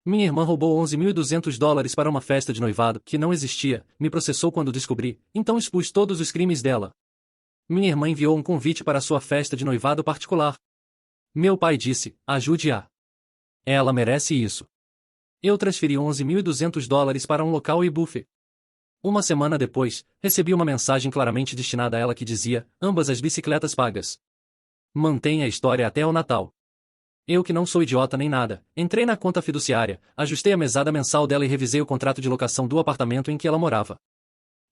Minha irmã roubou $11.200 para uma festa de noivado que não existia, me processou quando descobri, então expus todos os crimes dela. Minha irmã enviou um convite para sua festa de noivado particular. Meu pai disse, ajude-a. Ela merece isso. Eu transferi $11.200 para um local e buffet. Uma semana depois, recebi uma mensagem claramente destinada a ela que dizia, ambas as bicicletas pagas. Mantenha a história até o Natal. Eu que não sou idiota nem nada, entrei na conta fiduciária, ajustei a mesada mensal dela e revisei o contrato de locação do apartamento em que ela morava.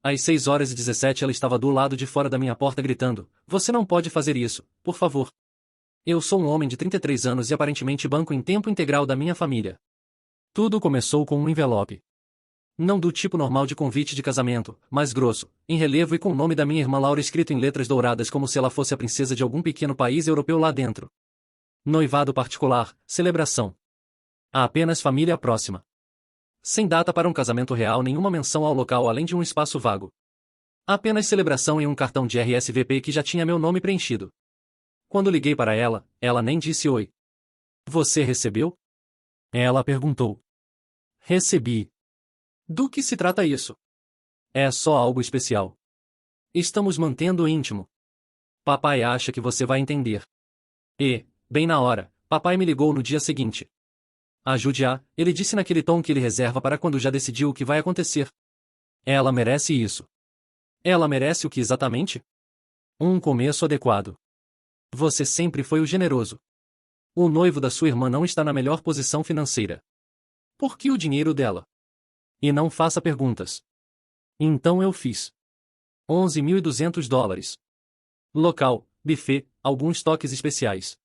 Às 6h17 ela estava do lado de fora da minha porta gritando, você não pode fazer isso, por favor. Eu sou um homem de 33 anos e aparentemente banco em tempo integral da minha família. Tudo começou com um envelope. Não do tipo normal de convite de casamento, mas grosso, em relevo e com o nome da minha irmã Laura escrito em letras douradas como se ela fosse a princesa de algum pequeno país europeu lá dentro. Noivado particular, celebração. Há apenas família próxima. Sem data para um casamento real, nenhuma menção ao local além de um espaço vago. Apenas celebração em um cartão de RSVP que já tinha meu nome preenchido. Quando liguei para ela, ela nem disse oi. Você recebeu? Ela perguntou. Recebi. Do que se trata isso? É só algo especial. Estamos mantendo íntimo. Papai acha que você vai entender. E, bem na hora, papai me ligou no dia seguinte. Ajude-a, ele disse naquele tom que ele reserva para quando já decidiu o que vai acontecer. Ela merece isso. Ela merece o que exatamente? Um começo adequado. Você sempre foi o generoso. O noivo da sua irmã não está na melhor posição financeira. Por que o dinheiro dela? E não faça perguntas. Então eu fiz. $11.200. Local, buffet, alguns toques especiais.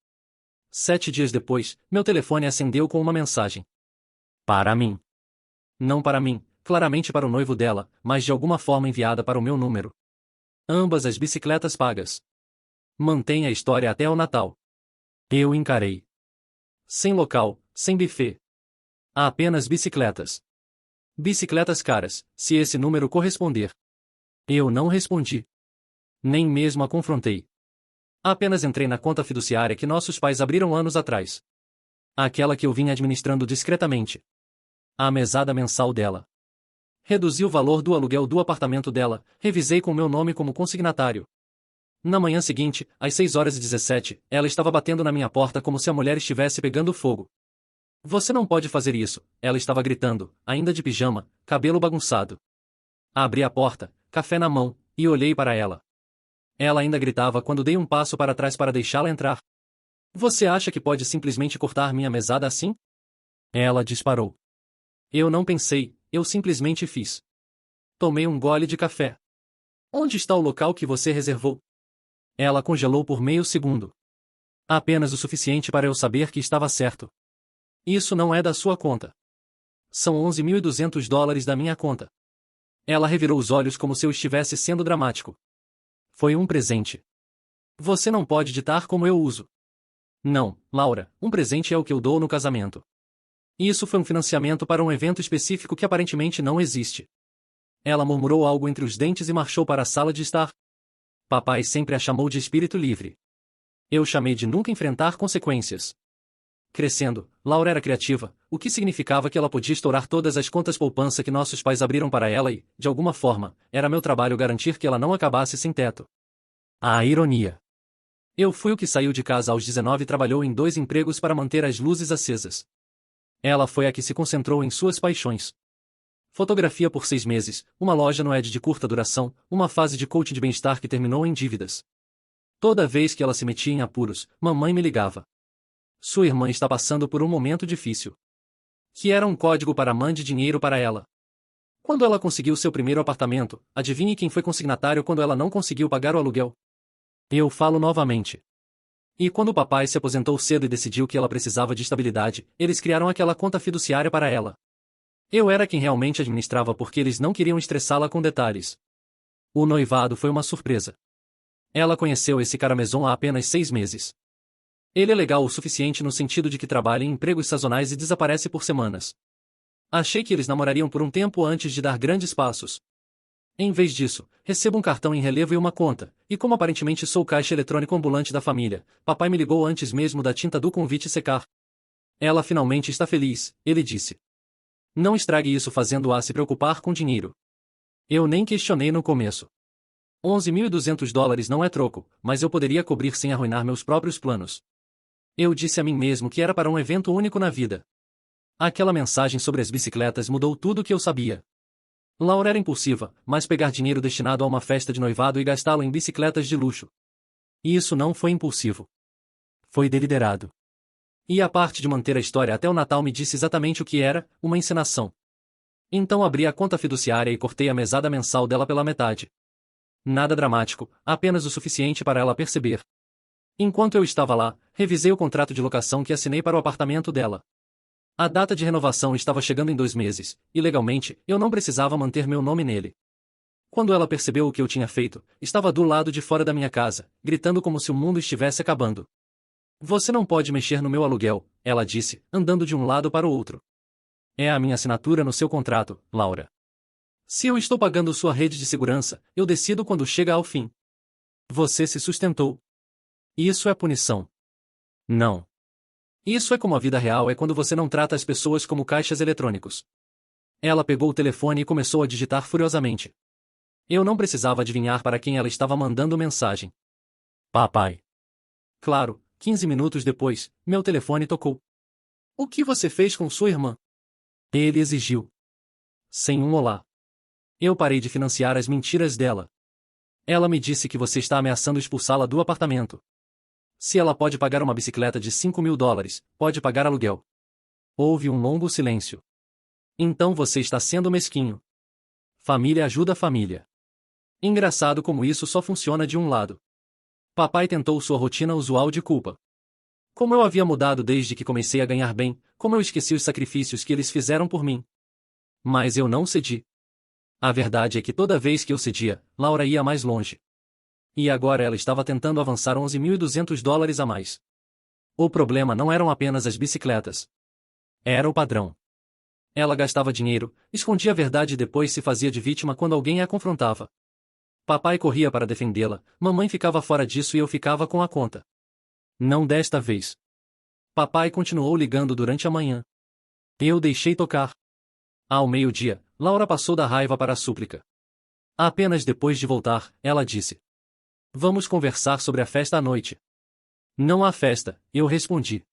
7 dias depois, meu telefone acendeu com uma mensagem. Para mim. Não para mim, claramente para o noivo dela, mas de alguma forma enviada para o meu número. Ambas as bicicletas pagas. Mantenha a história até o Natal. Eu encarei. Sem local, sem buffet. Há apenas bicicletas. Bicicletas caras, se esse número corresponder. Eu não respondi. Nem mesmo a confrontei. Apenas entrei na conta fiduciária que nossos pais abriram anos atrás. Aquela que eu vinha administrando discretamente. A mesada mensal dela. Reduzi o valor do aluguel do apartamento dela, revisei com meu nome como consignatário. Na manhã seguinte, às 6h17, ela estava batendo na minha porta como se a mulher estivesse pegando fogo. Você não pode fazer isso, ela estava gritando, ainda de pijama, cabelo bagunçado. Abri a porta, café na mão, e olhei para ela. Ela ainda gritava quando dei um passo para trás para deixá-la entrar. Você acha que pode simplesmente cortar minha mesada assim? Ela disparou. Eu não pensei, eu simplesmente fiz. Tomei um gole de café. Onde está o local que você reservou? Ela congelou por meio segundo. Apenas o suficiente para eu saber que estava certo. Isso não é da sua conta. São $11.200 da minha conta. Ela revirou os olhos como se eu estivesse sendo dramático. Foi um presente. Você não pode ditar como eu uso. Não, Laura, um presente é o que eu dou no casamento. Isso foi um financiamento para um evento específico que aparentemente não existe. Ela murmurou algo entre os dentes e marchou para a sala de estar. Papai sempre a chamou de espírito livre. Eu chamei de nunca enfrentar consequências. Crescendo, Laura era criativa, o que significava que ela podia estourar todas as contas poupança que nossos pais abriram para ela e, de alguma forma, era meu trabalho garantir que ela não acabasse sem teto. A ironia. Eu fui o que saiu de casa aos 19 e trabalhou em 2 empregos para manter as luzes acesas. Ela foi a que se concentrou em suas paixões. Fotografia por 6 meses, uma loja no Ed de curta duração, uma fase de coaching de bem-estar que terminou em dívidas. Toda vez que ela se metia em apuros, mamãe me ligava. Sua irmã está passando por um momento difícil. Que era um código para mande dinheiro para ela. Quando ela conseguiu seu primeiro apartamento, adivinhe quem foi consignatário quando ela não conseguiu pagar o aluguel? Eu falo novamente. E quando o papai se aposentou cedo e decidiu que ela precisava de estabilidade, eles criaram aquela conta fiduciária para ela. Eu era quem realmente administrava porque eles não queriam estressá-la com detalhes. O noivado foi uma surpresa. Ela conheceu esse cara Maison há apenas 6 meses. Ele é legal o suficiente no sentido de que trabalha em empregos sazonais e desaparece por semanas. Achei que eles namorariam por um tempo antes de dar grandes passos. Em vez disso, recebo um cartão em relevo e uma conta, e como aparentemente sou o caixa eletrônico ambulante da família, papai me ligou antes mesmo da tinta do convite secar. Ela finalmente está feliz, ele disse. Não estrague isso fazendo-a se preocupar com dinheiro. Eu nem questionei no começo. $11.200 não é troco, mas eu poderia cobrir sem arruinar meus próprios planos. Eu disse a mim mesmo que era para um evento único na vida. Aquela mensagem sobre as bicicletas mudou tudo o que eu sabia. Laura era impulsiva, mas pegar dinheiro destinado a uma festa de noivado e gastá-lo em bicicletas de luxo. E isso não foi impulsivo. Foi deliberado. E a parte de manter a história até o Natal me disse exatamente o que era, uma encenação. Então abri a conta fiduciária e cortei a mesada mensal dela pela metade. Nada dramático, apenas o suficiente para ela perceber. Enquanto eu estava lá, revisei o contrato de locação que assinei para o apartamento dela. A data de renovação estava chegando em 2 meses, e legalmente, eu não precisava manter meu nome nele. Quando ela percebeu o que eu tinha feito, estava do lado de fora da minha casa, gritando como se o mundo estivesse acabando. Você não pode mexer no meu aluguel, ela disse, andando de um lado para o outro. É a minha assinatura no seu contrato, Laura. Se eu estou pagando sua rede de segurança, eu decido quando chega ao fim. Você se sustentou. Isso é punição. Não. Isso é como a vida real é quando você não trata as pessoas como caixas eletrônicos. Ela pegou o telefone e começou a digitar furiosamente. Eu não precisava adivinhar para quem ela estava mandando mensagem. Papai. Claro, 15 minutos depois, meu telefone tocou. O que você fez com sua irmã? Ele exigiu. Sem um olá. Eu parei de financiar as mentiras dela. Ela me disse que você está ameaçando expulsá-la do apartamento. Se ela pode pagar uma bicicleta de $5.000, pode pagar aluguel. Houve um longo silêncio. Então você está sendo mesquinho. Família ajuda a família. Engraçado como isso só funciona de um lado. Papai tentou sua rotina usual de culpa. Como eu havia mudado desde que comecei a ganhar bem, como eu esqueci os sacrifícios que eles fizeram por mim. Mas eu não cedi. A verdade é que toda vez que eu cedia, Laura ia mais longe. E agora ela estava tentando avançar $11.200 a mais. O problema não eram apenas as bicicletas. Era o padrão. Ela gastava dinheiro, escondia a verdade e depois se fazia de vítima quando alguém a confrontava. Papai corria para defendê-la, mamãe ficava fora disso e eu ficava com a conta. Não desta vez. Papai continuou ligando durante a manhã. Eu deixei tocar. Ao meio-dia, Laura passou da raiva para a súplica. Apenas depois de voltar, ela disse: Vamos conversar sobre a festa à noite. Não há festa, eu respondi.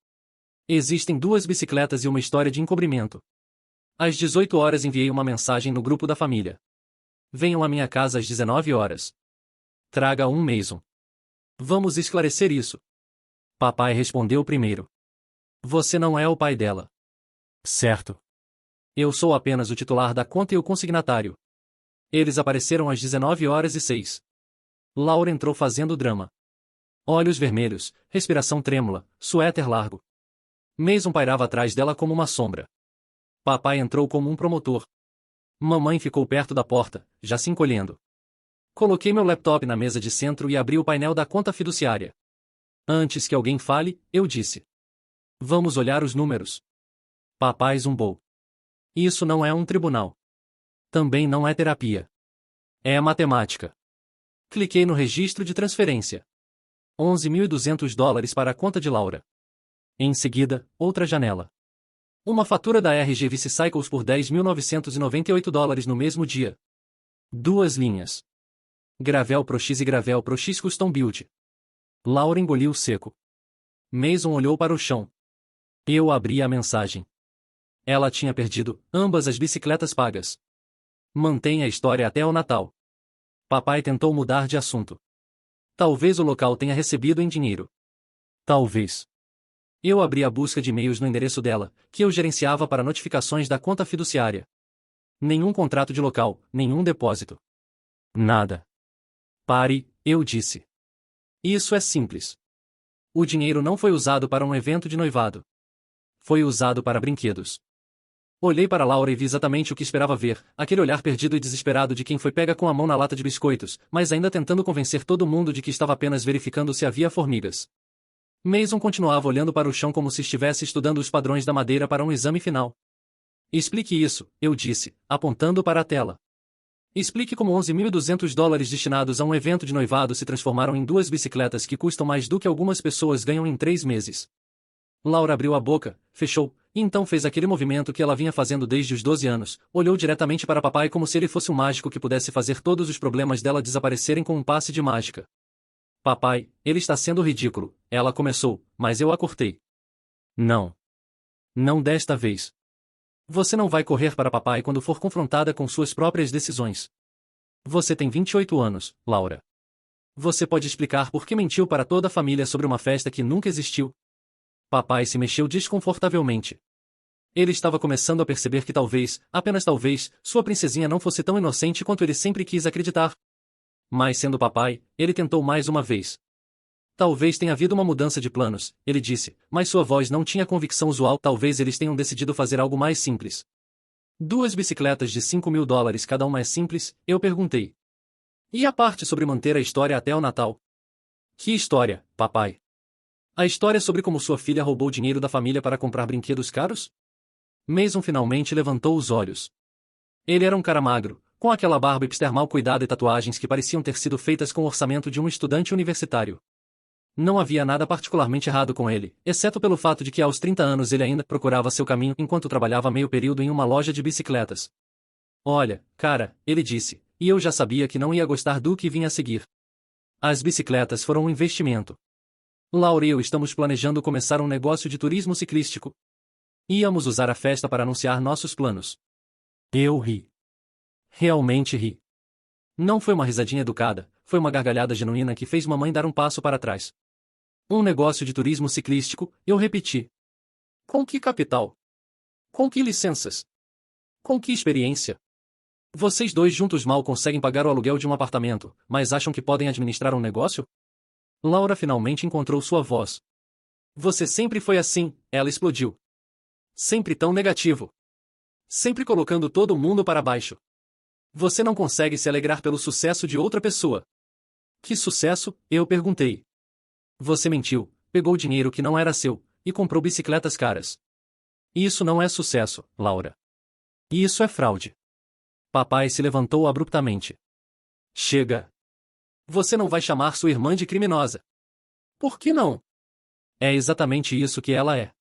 Existem 2 bicicletas e uma história de encobrimento. Às 18 horas enviei uma mensagem no grupo da família. Venham à minha casa às 19 horas. Traga um Mason. Vamos esclarecer isso. Papai respondeu primeiro. Você não é o pai dela. Certo. Eu sou apenas o titular da conta e o consignatário. Eles apareceram às 19h06. Laura entrou fazendo drama. Olhos vermelhos, respiração trêmula, suéter largo. Mason pairava atrás dela como uma sombra. Papai entrou como um promotor. Mamãe ficou perto da porta, já se encolhendo. Coloquei meu laptop na mesa de centro e abri o painel da conta fiduciária. Antes que alguém fale, eu disse: Vamos olhar os números. Papai zumbou. Isso não é um tribunal. Também não é terapia. É matemática. Cliquei no registro de transferência. $11.200 para a conta de Laura. Em seguida, outra janela. Uma fatura da RG Vice Cycles por $10.998 no mesmo dia. 2 linhas. Gravel Pro X e Gravel Pro X Custom Build. Laura engoliu seco. Mason olhou para o chão. Eu abri a mensagem. Ela tinha perdido ambas as bicicletas pagas. Mantenha a história até o Natal. Papai tentou mudar de assunto. Talvez o local tenha recebido em dinheiro. Talvez. Eu abri a busca de e-mails no endereço dela, que eu gerenciava para notificações da conta fiduciária. Nenhum contrato de local, nenhum depósito. Nada. Pare, eu disse. Isso é simples. O dinheiro não foi usado para um evento de noivado. Foi usado para brinquedos. Olhei para Laura e vi exatamente o que esperava ver, aquele olhar perdido e desesperado de quem foi pega com a mão na lata de biscoitos, mas ainda tentando convencer todo mundo de que estava apenas verificando se havia formigas. Mason continuava olhando para o chão como se estivesse estudando os padrões da madeira para um exame final. Explique isso, eu disse, apontando para a tela. Explique como $11.200 destinados a um evento de noivado se transformaram em 2 bicicletas que custam mais do que algumas pessoas ganham em 3 meses. Laura abriu a boca, fechou, e então fez aquele movimento que ela vinha fazendo desde os 12 anos, olhou diretamente para papai como se ele fosse um mágico que pudesse fazer todos os problemas dela desaparecerem com um passe de mágica. Papai, ele está sendo ridículo, ela começou, mas eu a cortei. Não. Não desta vez. Você não vai correr para papai quando for confrontada com suas próprias decisões. Você tem 28 anos, Laura. Você pode explicar por que mentiu para toda a família sobre uma festa que nunca existiu? Papai se mexeu desconfortavelmente. Ele estava começando a perceber que talvez, apenas talvez, sua princesinha não fosse tão inocente quanto ele sempre quis acreditar. Mas sendo papai, ele tentou mais uma vez. Talvez tenha havido uma mudança de planos, ele disse, mas sua voz não tinha convicção usual. Talvez eles tenham decidido fazer algo mais simples. 2 bicicletas de $5.000 cada uma é simples, eu perguntei. E a parte sobre manter a história até o Natal? Que história, papai? A história sobre como sua filha roubou dinheiro da família para comprar brinquedos caros? Mason finalmente levantou os olhos. Ele era um cara magro, com aquela barba hipster mal cuidada e tatuagens que pareciam ter sido feitas com o orçamento de um estudante universitário. Não havia nada particularmente errado com ele, exceto pelo fato de que aos 30 anos ele ainda procurava seu caminho enquanto trabalhava meio período em uma loja de bicicletas. Olha, cara, ele disse, e eu já sabia que não ia gostar do que vinha a seguir. As bicicletas foram um investimento. Laura e eu estamos planejando começar um negócio de turismo ciclístico. Íamos usar a festa para anunciar nossos planos. Eu ri. Realmente ri. Não foi uma risadinha educada, foi uma gargalhada genuína que fez mamãe dar um passo para trás. Um negócio de turismo ciclístico, eu repeti. Com que capital? Com que licenças? Com que experiência? Vocês dois juntos mal conseguem pagar o aluguel de um apartamento, mas acham que podem administrar um negócio? Laura finalmente encontrou sua voz. Você sempre foi assim, ela explodiu. Sempre tão negativo. Sempre colocando todo mundo para baixo. Você não consegue se alegrar pelo sucesso de outra pessoa. Que sucesso? Eu perguntei. Você mentiu, pegou dinheiro que não era seu, e comprou bicicletas caras. Isso não é sucesso, Laura. Isso é fraude. Papai se levantou abruptamente. Chega. Você não vai chamar sua irmã de criminosa. Por que não? É exatamente isso que ela é.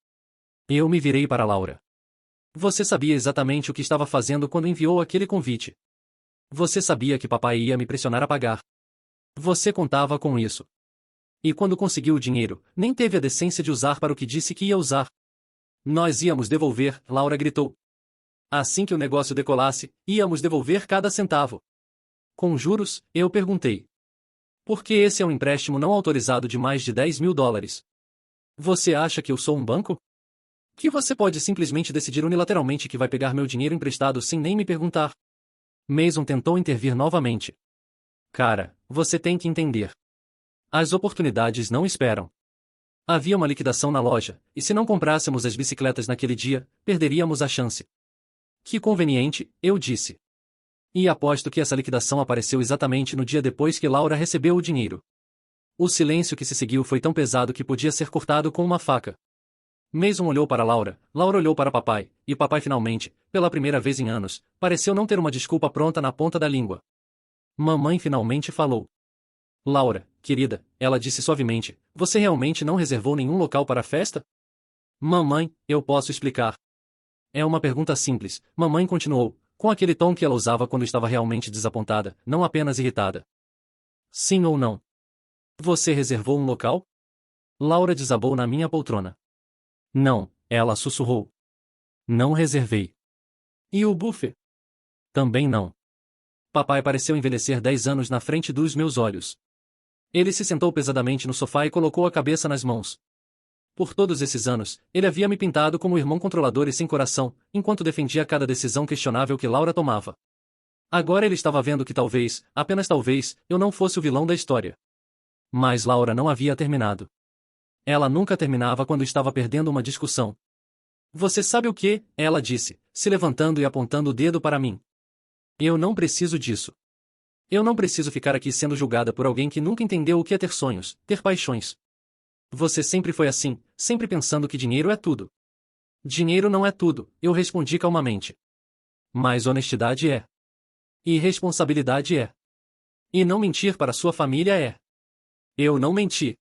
Eu me virei para Laura. Você sabia exatamente o que estava fazendo quando enviou aquele convite. Você sabia que papai ia me pressionar a pagar. Você contava com isso. E quando conseguiu o dinheiro, nem teve a decência de usar para o que disse que ia usar. Nós íamos devolver, Laura gritou. Assim que o negócio decolasse, íamos devolver cada centavo. Com juros, eu perguntei. Porque esse é um empréstimo não autorizado de mais de $10.000. Você acha que eu sou um banco? Que você pode simplesmente decidir unilateralmente que vai pegar meu dinheiro emprestado sem nem me perguntar? Mason tentou intervir novamente. Cara, você tem que entender. As oportunidades não esperam. Havia uma liquidação na loja, e se não comprássemos as bicicletas naquele dia, perderíamos a chance. Que conveniente, eu disse. E aposto que essa liquidação apareceu exatamente no dia depois que Laura recebeu o dinheiro. O silêncio que se seguiu foi tão pesado que podia ser cortado com uma faca. Mason olhou para Laura, Laura olhou para papai, e papai finalmente, pela primeira vez em anos, pareceu não ter uma desculpa pronta na ponta da língua. Mamãe finalmente falou. Laura, querida, ela disse suavemente, você realmente não reservou nenhum local para a festa? Mamãe, eu posso explicar. É uma pergunta simples, mamãe continuou, com aquele tom que ela usava quando estava realmente desapontada, não apenas irritada. Sim ou não? Você reservou um local? Laura desabou na minha poltrona. Não, ela sussurrou. Não reservei. E o buffet? Também não. Papai pareceu envelhecer 10 anos na frente dos meus olhos. Ele se sentou pesadamente no sofá e colocou a cabeça nas mãos. Por todos esses anos, ele havia me pintado como um irmão controlador e sem coração, enquanto defendia cada decisão questionável que Laura tomava. Agora ele estava vendo que talvez, apenas talvez, eu não fosse o vilão da história. Mas Laura não havia terminado. Ela nunca terminava quando estava perdendo uma discussão. Você sabe o que? Ela disse, se levantando e apontando o dedo para mim. Eu não preciso disso. Eu não preciso ficar aqui sendo julgada por alguém que nunca entendeu o que é ter sonhos, ter paixões. Você sempre foi assim, sempre pensando que dinheiro é tudo. Dinheiro não é tudo, eu respondi calmamente. Mas honestidade é. E responsabilidade é. E não mentir para sua família é. Eu não menti.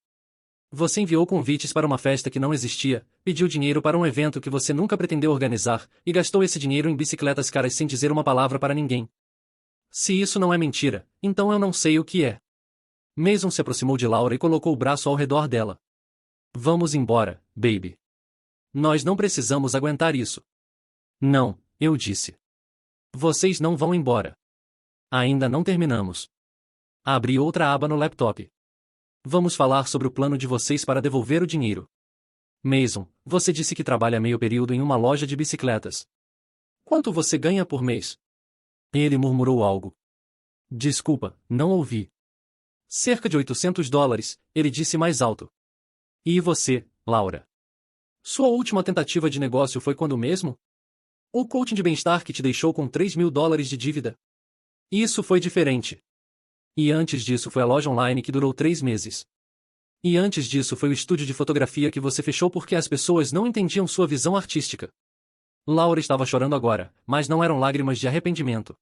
Você enviou convites para uma festa que não existia, pediu dinheiro para um evento que você nunca pretendeu organizar, e gastou esse dinheiro em bicicletas caras sem dizer uma palavra para ninguém. Se isso não é mentira, então eu não sei o que é. Mason se aproximou de Laura e colocou o braço ao redor dela. Vamos embora, baby. Nós não precisamos aguentar isso. Não, eu disse. Vocês não vão embora. Ainda não terminamos. Abri outra aba no laptop. Vamos falar sobre o plano de vocês para devolver o dinheiro. Mason, você disse que trabalha meio período em uma loja de bicicletas. Quanto você ganha por mês? Ele murmurou algo. Desculpa, não ouvi. Cerca de $800, ele disse mais alto. E você, Laura? Sua última tentativa de negócio foi quando mesmo? O coaching de bem-estar que te deixou com $3.000 de dívida? Isso foi diferente. E antes disso foi a loja online que durou 3 meses. E antes disso foi o estúdio de fotografia que você fechou porque as pessoas não entendiam sua visão artística. Laura estava chorando agora, mas não eram lágrimas de arrependimento.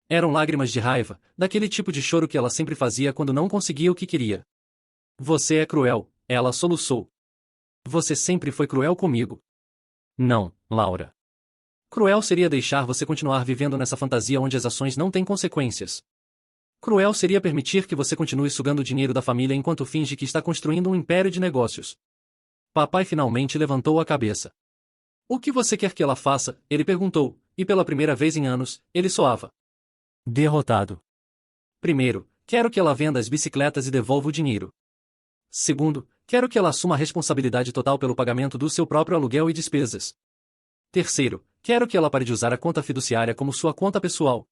Eram lágrimas de raiva, daquele tipo de choro que ela sempre fazia quando não conseguia o que queria. Você é cruel, ela soluçou. Você sempre foi cruel comigo. Não, Laura. Cruel seria deixar você continuar vivendo nessa fantasia onde as ações não têm consequências. Cruel seria permitir que você continue sugando o dinheiro da família enquanto finge que está construindo um império de negócios. Papai finalmente levantou a cabeça. O que você quer que ela faça? Ele perguntou, e pela primeira vez em anos, ele soava derrotado. Primeiro, quero que ela venda as bicicletas e devolva o dinheiro. Segundo, quero que ela assuma a responsabilidade total pelo pagamento do seu próprio aluguel e despesas. Terceiro, quero que ela pare de usar a conta fiduciária como sua conta pessoal.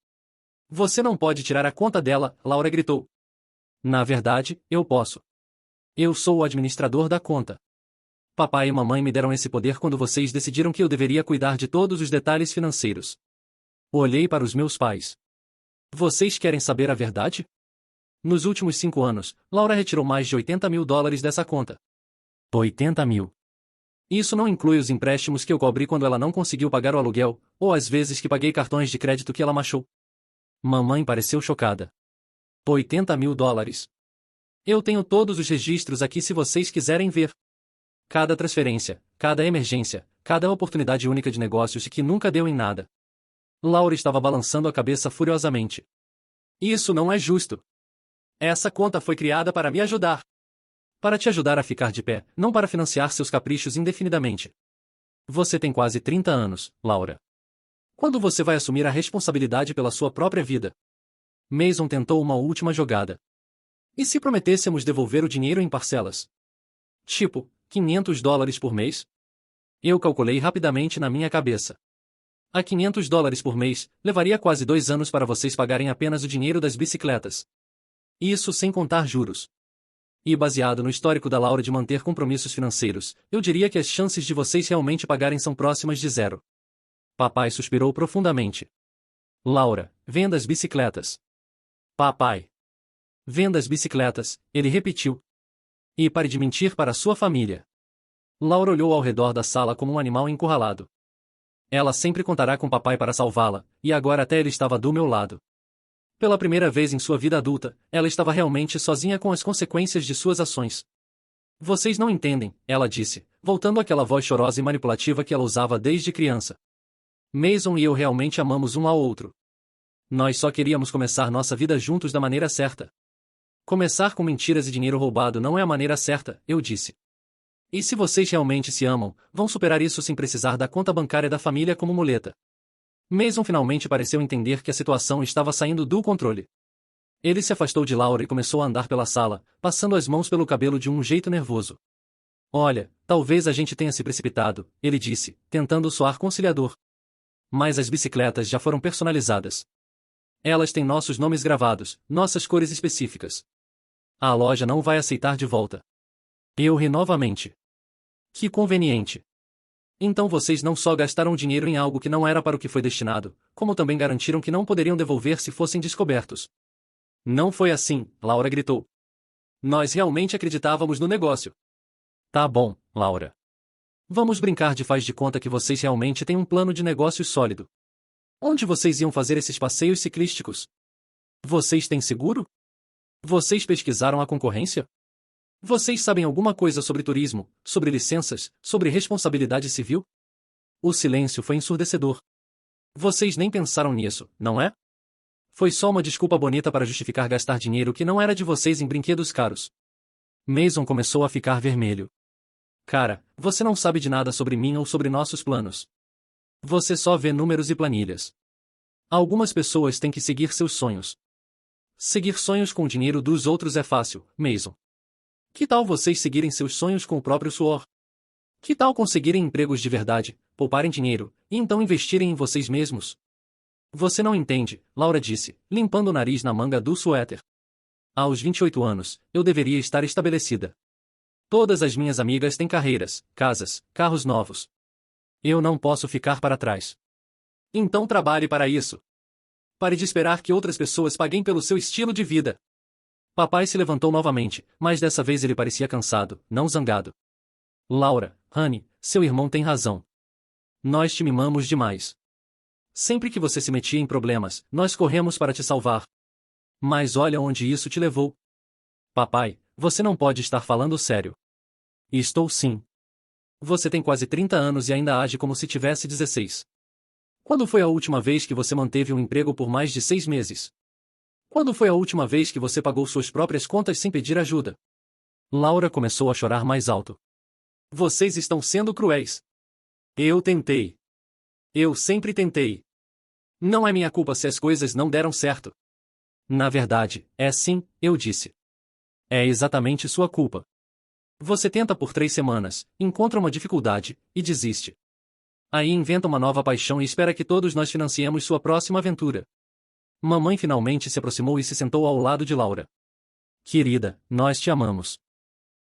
Você não pode tirar a conta dela, Laura gritou. Na verdade, eu posso. Eu sou o administrador da conta. Papai e mamãe me deram esse poder quando vocês decidiram que eu deveria cuidar de todos os detalhes financeiros. Olhei para os meus pais. Vocês querem saber a verdade? Nos últimos 5 anos, Laura retirou mais de $80.000 dessa conta. 80 mil. Isso não inclui os empréstimos que eu cobri quando ela não conseguiu pagar o aluguel, ou as vezes que paguei cartões de crédito que ela machou. Mamãe pareceu chocada. $80.000. Eu tenho todos os registros aqui se vocês quiserem ver. Cada transferência, cada emergência, cada oportunidade única de negócios que nunca deu em nada. Laura estava balançando a cabeça furiosamente. Isso não é justo. Essa conta foi criada para me ajudar. Para te ajudar a ficar de pé, não para financiar seus caprichos indefinidamente. Você tem quase 30 anos, Laura. Quando você vai assumir a responsabilidade pela sua própria vida? Mason tentou uma última jogada. E se prometêssemos devolver o dinheiro em parcelas? Tipo, $500 por mês? Eu calculei rapidamente na minha cabeça. A $500 por mês, levaria quase 2 anos para vocês pagarem apenas o dinheiro das bicicletas. Isso sem contar juros. E baseado no histórico da Laura de manter compromissos financeiros, eu diria que as chances de vocês realmente pagarem são próximas de 0. Papai suspirou profundamente. Laura, venda as bicicletas. Papai. Venda as bicicletas, ele repetiu. E pare de mentir para sua família. Laura olhou ao redor da sala como um animal encurralado. Ela sempre contará com papai para salvá-la, e agora até ele estava do meu lado. Pela primeira vez em sua vida adulta, ela estava realmente sozinha com as consequências de suas ações. Vocês não entendem, ela disse, voltando àquela voz chorosa e manipulativa que ela usava desde criança. Mason e eu realmente amamos um ao outro. Nós só queríamos começar nossa vida juntos da maneira certa. Começar com mentiras e dinheiro roubado não é a maneira certa, eu disse. E se vocês realmente se amam, vão superar isso sem precisar da conta bancária da família como muleta. Mason finalmente pareceu entender que a situação estava saindo do controle. Ele se afastou de Laura e começou a andar pela sala, passando as mãos pelo cabelo de um jeito nervoso. Olha, talvez a gente tenha se precipitado, ele disse, tentando soar conciliador. Mas as bicicletas já foram personalizadas. Elas têm nossos nomes gravados, nossas cores específicas. A loja não vai aceitar de volta. Eu ri novamente. Que conveniente. Então vocês não só gastaram dinheiro em algo que não era para o que foi destinado, como também garantiram que não poderiam devolver se fossem descobertos. Não foi assim, Laura gritou. Nós realmente acreditávamos no negócio. Tá bom, Laura. Vamos brincar de faz de conta que vocês realmente têm um plano de negócios sólido. Onde vocês iam fazer esses passeios ciclísticos? Vocês têm seguro? Vocês pesquisaram a concorrência? Vocês sabem alguma coisa sobre turismo, sobre licenças, sobre responsabilidade civil? O silêncio foi ensurdecedor. Vocês nem pensaram nisso, não é? Foi só uma desculpa bonita para justificar gastar dinheiro que não era de vocês em brinquedos caros. Mason começou a ficar vermelho. Cara, você não sabe de nada sobre mim ou sobre nossos planos. Você só vê números e planilhas. Algumas pessoas têm que seguir seus sonhos. Seguir sonhos com o dinheiro dos outros é fácil, Mason. Que tal vocês seguirem seus sonhos com o próprio suor? Que tal conseguirem empregos de verdade, pouparem dinheiro, e então investirem em vocês mesmos? Você não entende, Laura disse, limpando o nariz na manga do suéter. Aos 28 anos, eu deveria estar estabelecida. Todas as minhas amigas têm carreiras, casas, carros novos. Eu não posso ficar para trás. Então trabalhe para isso. Pare de esperar que outras pessoas paguem pelo seu estilo de vida. Papai se levantou novamente, mas dessa vez ele parecia cansado, não zangado. Laura, Honey, seu irmão tem razão. Nós te mimamos demais. Sempre que você se metia em problemas, nós corremos para te salvar. Mas olha onde isso te levou. Papai, você não pode estar falando sério. Estou sim. Você tem quase 30 anos e ainda age como se tivesse 16. Quando foi a última vez que você manteve um emprego por mais de 6 meses? Quando foi a última vez que você pagou suas próprias contas sem pedir ajuda? Laura começou a chorar mais alto. Vocês estão sendo cruéis. Eu tentei. Eu sempre tentei. Não é minha culpa se as coisas não deram certo. Na verdade, é sim, eu disse. É exatamente sua culpa. Você tenta por 3 semanas, encontra uma dificuldade, e desiste. Aí inventa uma nova paixão e espera que todos nós financiemos sua próxima aventura. Mamãe finalmente se aproximou e se sentou ao lado de Laura. Querida, nós te amamos.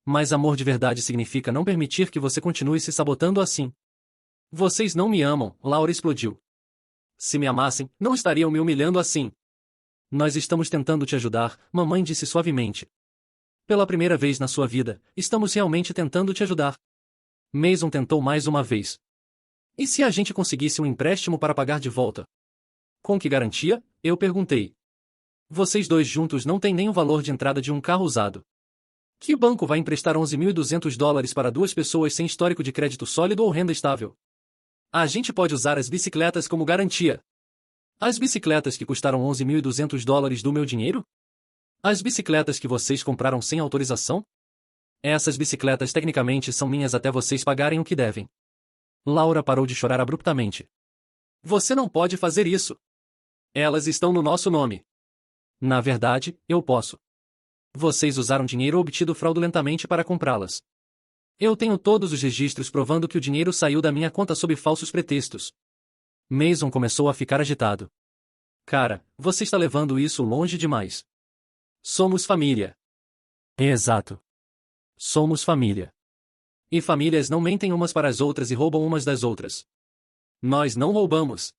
Mas amor de verdade significa não permitir que você continue se sabotando assim. Vocês não me amam, Laura explodiu. Se me amassem, não estariam me humilhando assim. Nós estamos tentando te ajudar, mamãe disse suavemente. Pela primeira vez na sua vida, estamos realmente tentando te ajudar. Mason tentou mais uma vez. E se a gente conseguisse um empréstimo para pagar de volta? Com que garantia? Eu perguntei. Vocês dois juntos não têm nem o valor de entrada de um carro usado. Que banco vai emprestar $11.200 para duas pessoas sem histórico de crédito sólido ou renda estável? A gente pode usar as bicicletas como garantia. As bicicletas que custaram $11.200 do meu dinheiro? As bicicletas que vocês compraram sem autorização? Essas bicicletas tecnicamente são minhas até vocês pagarem o que devem. Laura parou de chorar abruptamente. Você não pode fazer isso. Elas estão no nosso nome. Na verdade, eu posso. Vocês usaram dinheiro obtido fraudulentamente para comprá-las. Eu tenho todos os registros provando que o dinheiro saiu da minha conta sob falsos pretextos. Mason começou a ficar agitado. Cara, você está levando isso longe demais. Somos família. Exato. Somos família. E famílias não mentem umas para as outras e roubam umas das outras. Nós não roubamos.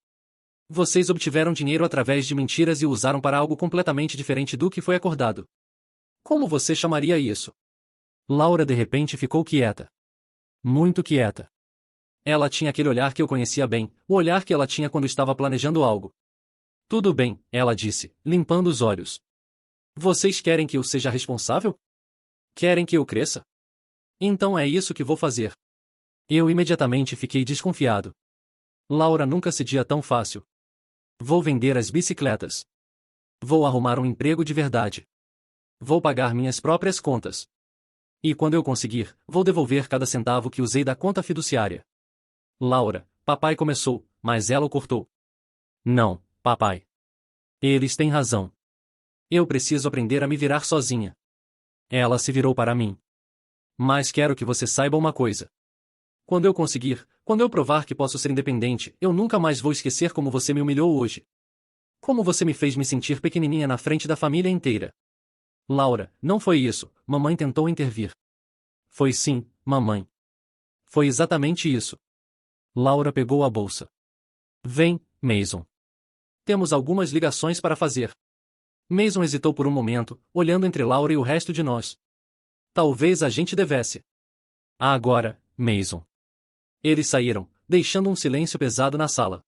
Vocês obtiveram dinheiro através de mentiras e o usaram para algo completamente diferente do que foi acordado. Como você chamaria isso? Laura de repente ficou quieta. Muito quieta. Ela tinha aquele olhar que eu conhecia bem, o olhar que ela tinha quando estava planejando algo. Tudo bem, ela disse, limpando os olhos. Vocês querem que eu seja responsável? Querem que eu cresça? Então é isso que vou fazer. Eu imediatamente fiquei desconfiado. Laura nunca cedia tão fácil. Vou vender as bicicletas. Vou arrumar um emprego de verdade. Vou pagar minhas próprias contas. E quando eu conseguir, vou devolver cada centavo que usei da conta fiduciária. Laura, papai começou, mas ela o cortou. Não, papai. Eles têm razão. Eu preciso aprender a me virar sozinha. Ela se virou para mim. Mas quero que você saiba uma coisa. Quando eu conseguir, quando eu provar que posso ser independente, eu nunca mais vou esquecer como você me humilhou hoje. Como você me fez me sentir pequenininha na frente da família inteira. Laura, não foi isso, mamãe tentou intervir. Foi sim, mamãe. Foi exatamente isso. Laura pegou a bolsa. Vem, Mason. Temos algumas ligações para fazer. Mason hesitou por um momento, olhando entre Laura e o resto de nós. Talvez a gente devesse. Agora, Mason. Eles saíram, deixando um silêncio pesado na sala.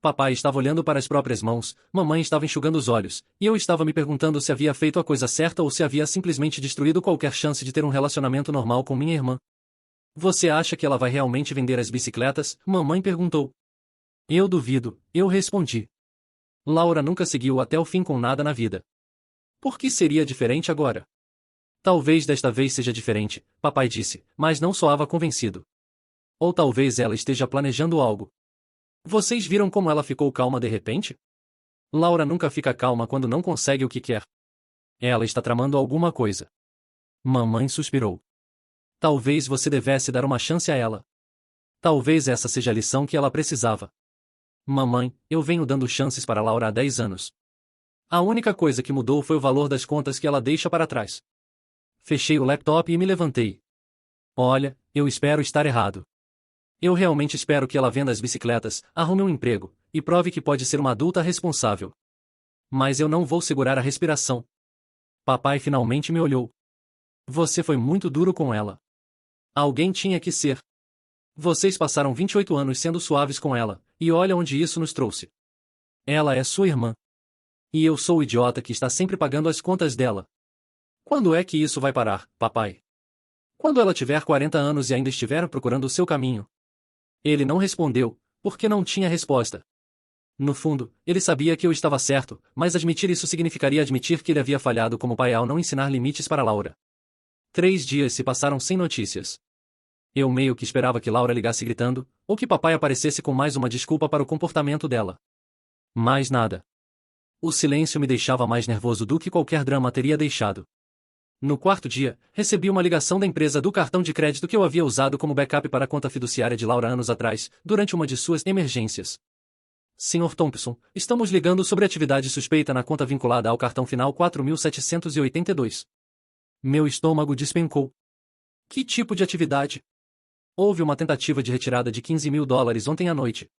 Papai estava olhando para as próprias mãos, mamãe estava enxugando os olhos, e eu estava me perguntando se havia feito a coisa certa ou se havia simplesmente destruído qualquer chance de ter um relacionamento normal com minha irmã. Você acha que ela vai realmente vender as bicicletas? Mamãe perguntou. Eu duvido, eu respondi. Laura nunca seguiu até o fim com nada na vida. Por que seria diferente agora? Talvez desta vez seja diferente, papai disse, mas não soava convencido. Ou talvez ela esteja planejando algo. Vocês viram como ela ficou calma de repente? Laura nunca fica calma quando não consegue o que quer. Ela está tramando alguma coisa. Mamãe suspirou. Talvez você devesse dar uma chance a ela. Talvez essa seja a lição que ela precisava. Mamãe, eu venho dando chances para Laura há 10 anos. A única coisa que mudou foi o valor das contas que ela deixa para trás. Fechei o laptop e me levantei. Olha, eu espero estar errado. Eu realmente espero que ela venda as bicicletas, arrume um emprego, e prove que pode ser uma adulta responsável. Mas eu não vou segurar a respiração. Papai finalmente me olhou. Você foi muito duro com ela. Alguém tinha que ser. Vocês passaram 28 anos sendo suaves com ela, e olha onde isso nos trouxe. Ela é sua irmã. E eu sou o idiota que está sempre pagando as contas dela. Quando é que isso vai parar, papai? Quando ela tiver 40 anos e ainda estiver procurando o seu caminho. Ele não respondeu, porque não tinha resposta. No fundo, ele sabia que eu estava certo, mas admitir isso significaria admitir que ele havia falhado como pai ao não ensinar limites para Laura. 3 dias se passaram sem notícias. Eu meio que esperava que Laura ligasse gritando, ou que papai aparecesse com mais uma desculpa para o comportamento dela. Mais nada. O silêncio me deixava mais nervoso do que qualquer drama teria deixado. No quarto dia, recebi uma ligação da empresa do cartão de crédito que eu havia usado como backup para a conta fiduciária de Laura anos atrás, durante uma de suas emergências. Sr. Thompson, estamos ligando sobre atividade suspeita na conta vinculada ao cartão final 4782. Meu estômago despencou. Que tipo de atividade? Houve uma tentativa de retirada de $15.000 ontem à noite.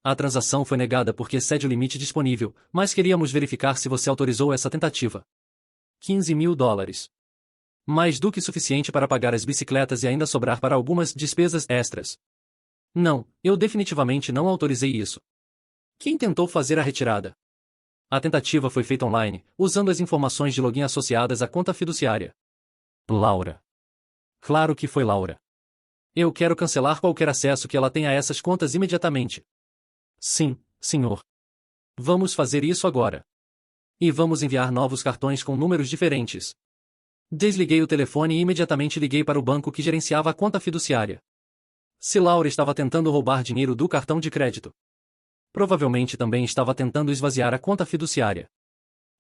A transação foi negada porque excede o limite disponível, mas queríamos verificar se você autorizou essa tentativa. $15.000. Mais do que suficiente para pagar as bicicletas e ainda sobrar para algumas despesas extras. Não, eu definitivamente não autorizei isso. Quem tentou fazer a retirada? A tentativa foi feita online, usando as informações de login associadas à conta fiduciária. Laura. Claro que foi Laura. Eu quero cancelar qualquer acesso que ela tenha a essas contas imediatamente. Sim, senhor. Vamos fazer isso agora. E vamos enviar novos cartões com números diferentes. Desliguei o telefone e imediatamente liguei para o banco que gerenciava a conta fiduciária. Se Laura estava tentando roubar dinheiro do cartão de crédito, provavelmente também estava tentando esvaziar a conta fiduciária.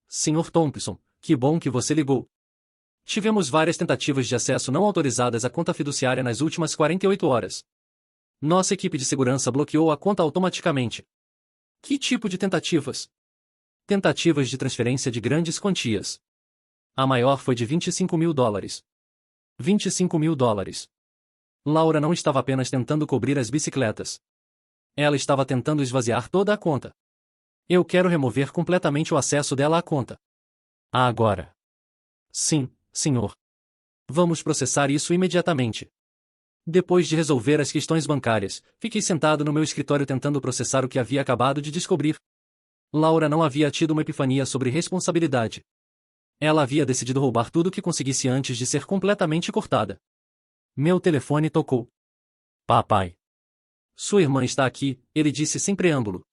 Sr. Thompson, que bom que você ligou. Tivemos várias tentativas de acesso não autorizadas à conta fiduciária nas últimas 48 horas. Nossa equipe de segurança bloqueou a conta automaticamente. Que tipo de tentativas? Tentativas de transferência de grandes quantias. A maior foi de $25.000. $25.000. Laura não estava apenas tentando cobrir as bicicletas. Ela estava tentando esvaziar toda a conta. Eu quero remover completamente o acesso dela à conta. Agora. Sim, senhor. Vamos processar isso imediatamente. Depois de resolver as questões bancárias, fiquei sentado no meu escritório tentando processar o que havia acabado de descobrir. Laura não havia tido uma epifania sobre responsabilidade. Ela havia decidido roubar tudo o que conseguisse antes de ser completamente cortada. Meu telefone tocou. Papai. Sua irmã está aqui, ele disse sem preâmbulo.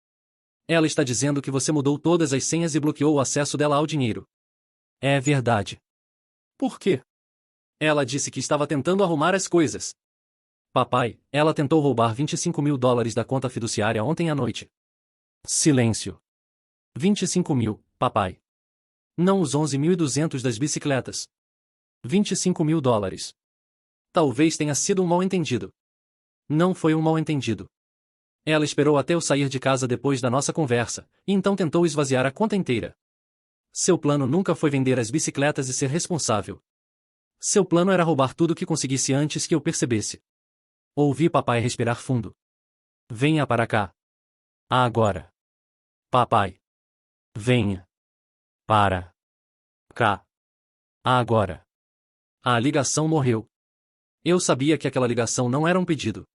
Ela está dizendo que você mudou todas as senhas e bloqueou o acesso dela ao dinheiro. É verdade. Por quê? Ela disse que estava tentando arrumar as coisas. Papai, ela tentou roubar $25.000 da conta fiduciária ontem à noite. Silêncio. 25.000, papai. Não os 11.200 das bicicletas. $25.000. Talvez tenha sido um mal-entendido. Não foi um mal-entendido. Ela esperou até eu sair de casa depois da nossa conversa, e então tentou esvaziar a conta inteira. Seu plano nunca foi vender as bicicletas e ser responsável. Seu plano era roubar tudo que conseguisse antes que eu percebesse. Ouvi papai respirar fundo. Venha para cá. Agora. Papai. Venha. Para. Cá. Agora. A ligação morreu. Eu sabia que aquela ligação não era um pedido.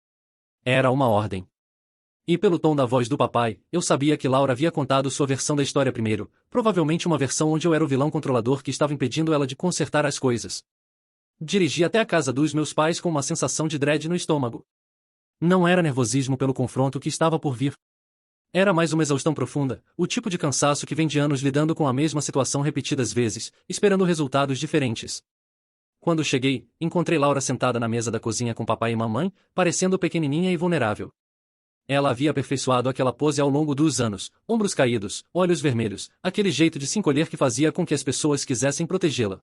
Era uma ordem. E pelo tom da voz do papai, eu sabia que Laura havia contado sua versão da história primeiro, provavelmente uma versão onde eu era o vilão controlador que estava impedindo ela de consertar as coisas. Dirigi até a casa dos meus pais com uma sensação de dread no estômago. Não era nervosismo pelo confronto que estava por vir. Era mais uma exaustão profunda, o tipo de cansaço que vem de anos lidando com a mesma situação repetidas vezes, esperando resultados diferentes. Quando cheguei, encontrei Laura sentada na mesa da cozinha com papai e mamãe, parecendo pequenininha e vulnerável. Ela havia aperfeiçoado aquela pose ao longo dos anos, ombros caídos, olhos vermelhos, aquele jeito de se encolher que fazia com que as pessoas quisessem protegê-la.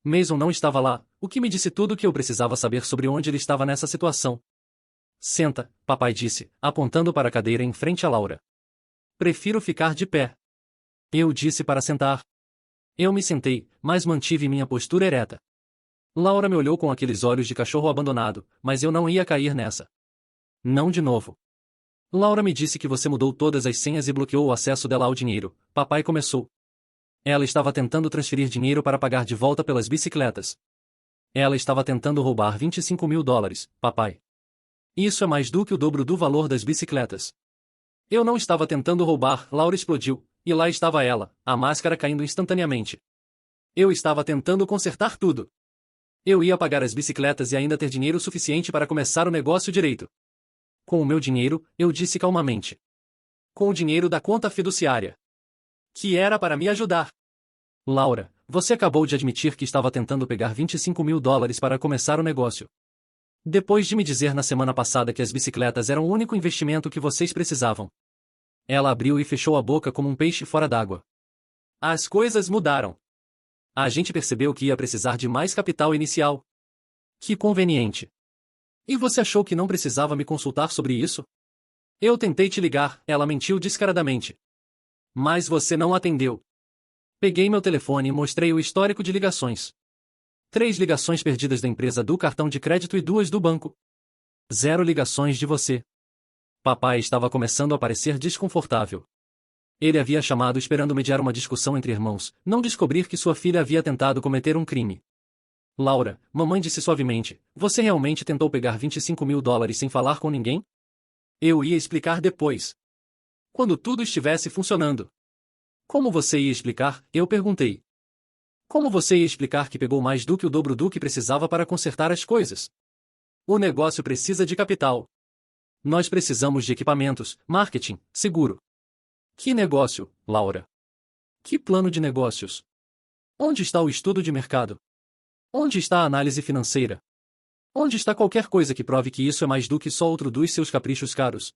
Mason não estava lá, o que me disse tudo o que eu precisava saber sobre onde ele estava nessa situação. Senta, papai disse, apontando para a cadeira em frente a Laura. Prefiro ficar de pé. Eu disse para sentar. Eu me sentei, mas mantive minha postura ereta. Laura me olhou com aqueles olhos de cachorro abandonado, mas eu não ia cair nessa. Não de novo. Laura me disse que você mudou todas as senhas e bloqueou o acesso dela ao dinheiro. Papai começou. Ela estava tentando transferir dinheiro para pagar de volta pelas bicicletas. Ela estava tentando roubar $25.000, papai. Isso é mais do que o dobro do valor das bicicletas. Eu não estava tentando roubar, Laura explodiu, e lá estava ela, a máscara caindo instantaneamente. Eu estava tentando consertar tudo. Eu ia pagar as bicicletas e ainda ter dinheiro suficiente para começar o negócio direito. Com o meu dinheiro, eu disse calmamente. Com o dinheiro da conta fiduciária. Que era para me ajudar. Laura, você acabou de admitir que estava tentando pegar $25.000 para começar o negócio. Depois de me dizer na semana passada que as bicicletas eram o único investimento que vocês precisavam. Ela abriu e fechou a boca como um peixe fora d'água. As coisas mudaram. A gente percebeu que ia precisar de mais capital inicial. Que conveniente. E você achou que não precisava me consultar sobre isso? Eu tentei te ligar, ela mentiu descaradamente. Mas você não atendeu. Peguei meu telefone e mostrei o histórico de ligações. 3 ligações perdidas da empresa do cartão de crédito e 2 do banco. 0 ligações de você. Papai estava começando a parecer desconfortável. Ele havia chamado esperando mediar uma discussão entre irmãos, não descobrir que sua filha havia tentado cometer um crime. Laura, mamãe disse suavemente, você realmente tentou pegar $25.000 sem falar com ninguém? Eu ia explicar depois. Quando tudo estivesse funcionando. Como você ia explicar? Eu perguntei. Como você ia explicar que pegou mais do que o dobro do que precisava para consertar as coisas? O negócio precisa de capital. Nós precisamos de equipamentos, marketing, seguro. Que negócio, Laura? Que plano de negócios? Onde está o estudo de mercado? Onde está a análise financeira? Onde está qualquer coisa que prove que isso é mais do que só outro dos seus caprichos caros?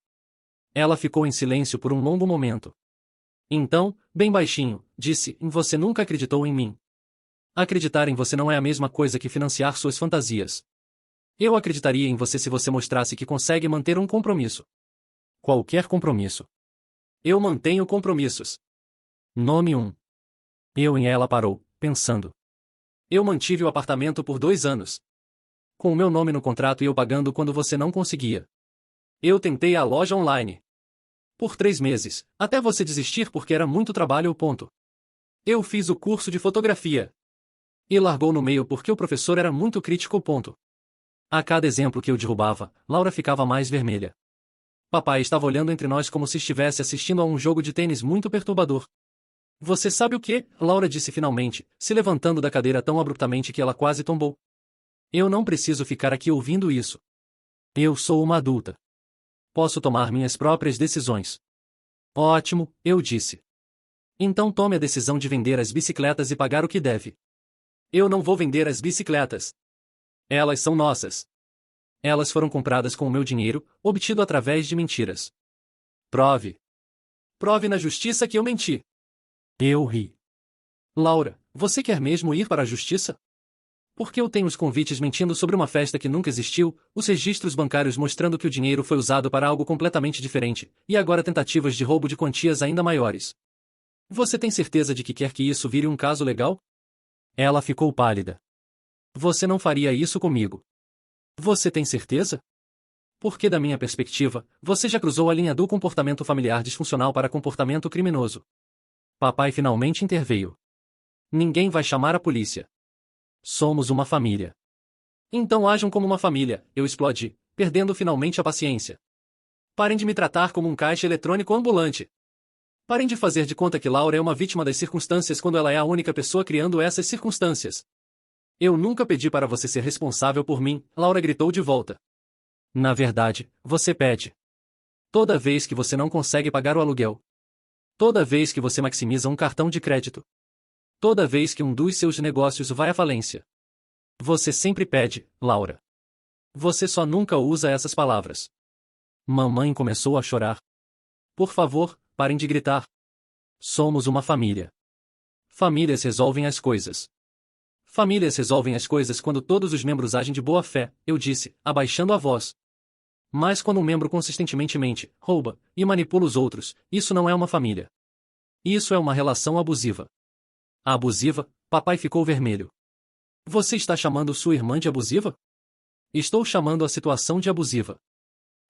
Ela ficou em silêncio por um longo momento. Então, bem baixinho, disse, você nunca acreditou em mim. Acreditar em você não é a mesma coisa que financiar suas fantasias. Eu acreditaria em você se você mostrasse que consegue manter um compromisso. Qualquer compromisso. Eu mantenho compromissos. Nome 1. Ela parou, pensando. Eu mantive o apartamento por 2 anos. Com o meu nome no contrato e eu pagando quando você não conseguia. Eu tentei a loja online. Por 3 meses, até você desistir porque era muito trabalho. Eu fiz o curso de fotografia. E largou no meio porque o professor era muito crítico. A cada exemplo que eu derrubava, Laura ficava mais vermelha. Papai estava olhando entre nós como se estivesse assistindo a um jogo de tênis muito perturbador. Você sabe o que? Laura disse finalmente, se levantando da cadeira tão abruptamente que ela quase tombou. Eu não preciso ficar aqui ouvindo isso. Eu sou uma adulta. Posso tomar minhas próprias decisões. Ótimo, eu disse. Então tome a decisão de vender as bicicletas e pagar o que deve. Eu não vou vender as bicicletas. Elas são nossas. Elas foram compradas com o meu dinheiro, obtido através de mentiras. Prove. Prove na justiça que eu menti. Eu ri. Laura, você quer mesmo ir para a justiça? Porque eu tenho os convites mentindo sobre uma festa que nunca existiu, os registros bancários mostrando que o dinheiro foi usado para algo completamente diferente, e agora tentativas de roubo de quantias ainda maiores. Você tem certeza de que quer que isso vire um caso legal? Ela ficou pálida. Você não faria isso comigo. Você tem certeza? Porque da minha perspectiva, você já cruzou a linha do comportamento familiar disfuncional para comportamento criminoso. Papai finalmente interveio. Ninguém vai chamar a polícia. Somos uma família. Então ajam como uma família, eu explodi, perdendo finalmente a paciência. Parem de me tratar como um caixa eletrônico ambulante. Parem de fazer de conta que Laura é uma vítima das circunstâncias quando ela é a única pessoa criando essas circunstâncias. Eu nunca pedi para você ser responsável por mim, Laura gritou de volta. Na verdade, você pede. Toda vez que você não consegue pagar o aluguel. Toda vez que você maximiza um cartão de crédito. Toda vez que um dos seus negócios vai à falência. Você sempre pede, Laura. Você só nunca usa essas palavras. Mamãe começou a chorar. Por favor, parem de gritar. Somos uma família. Famílias resolvem as coisas. Famílias resolvem as coisas quando todos os membros agem de boa fé, eu disse, abaixando a voz. Mas quando um membro consistentemente mente, rouba e manipula os outros, isso não é uma família. Isso é uma relação abusiva. Abusiva? Papai ficou vermelho. Você está chamando sua irmã de abusiva? Estou chamando a situação de abusiva.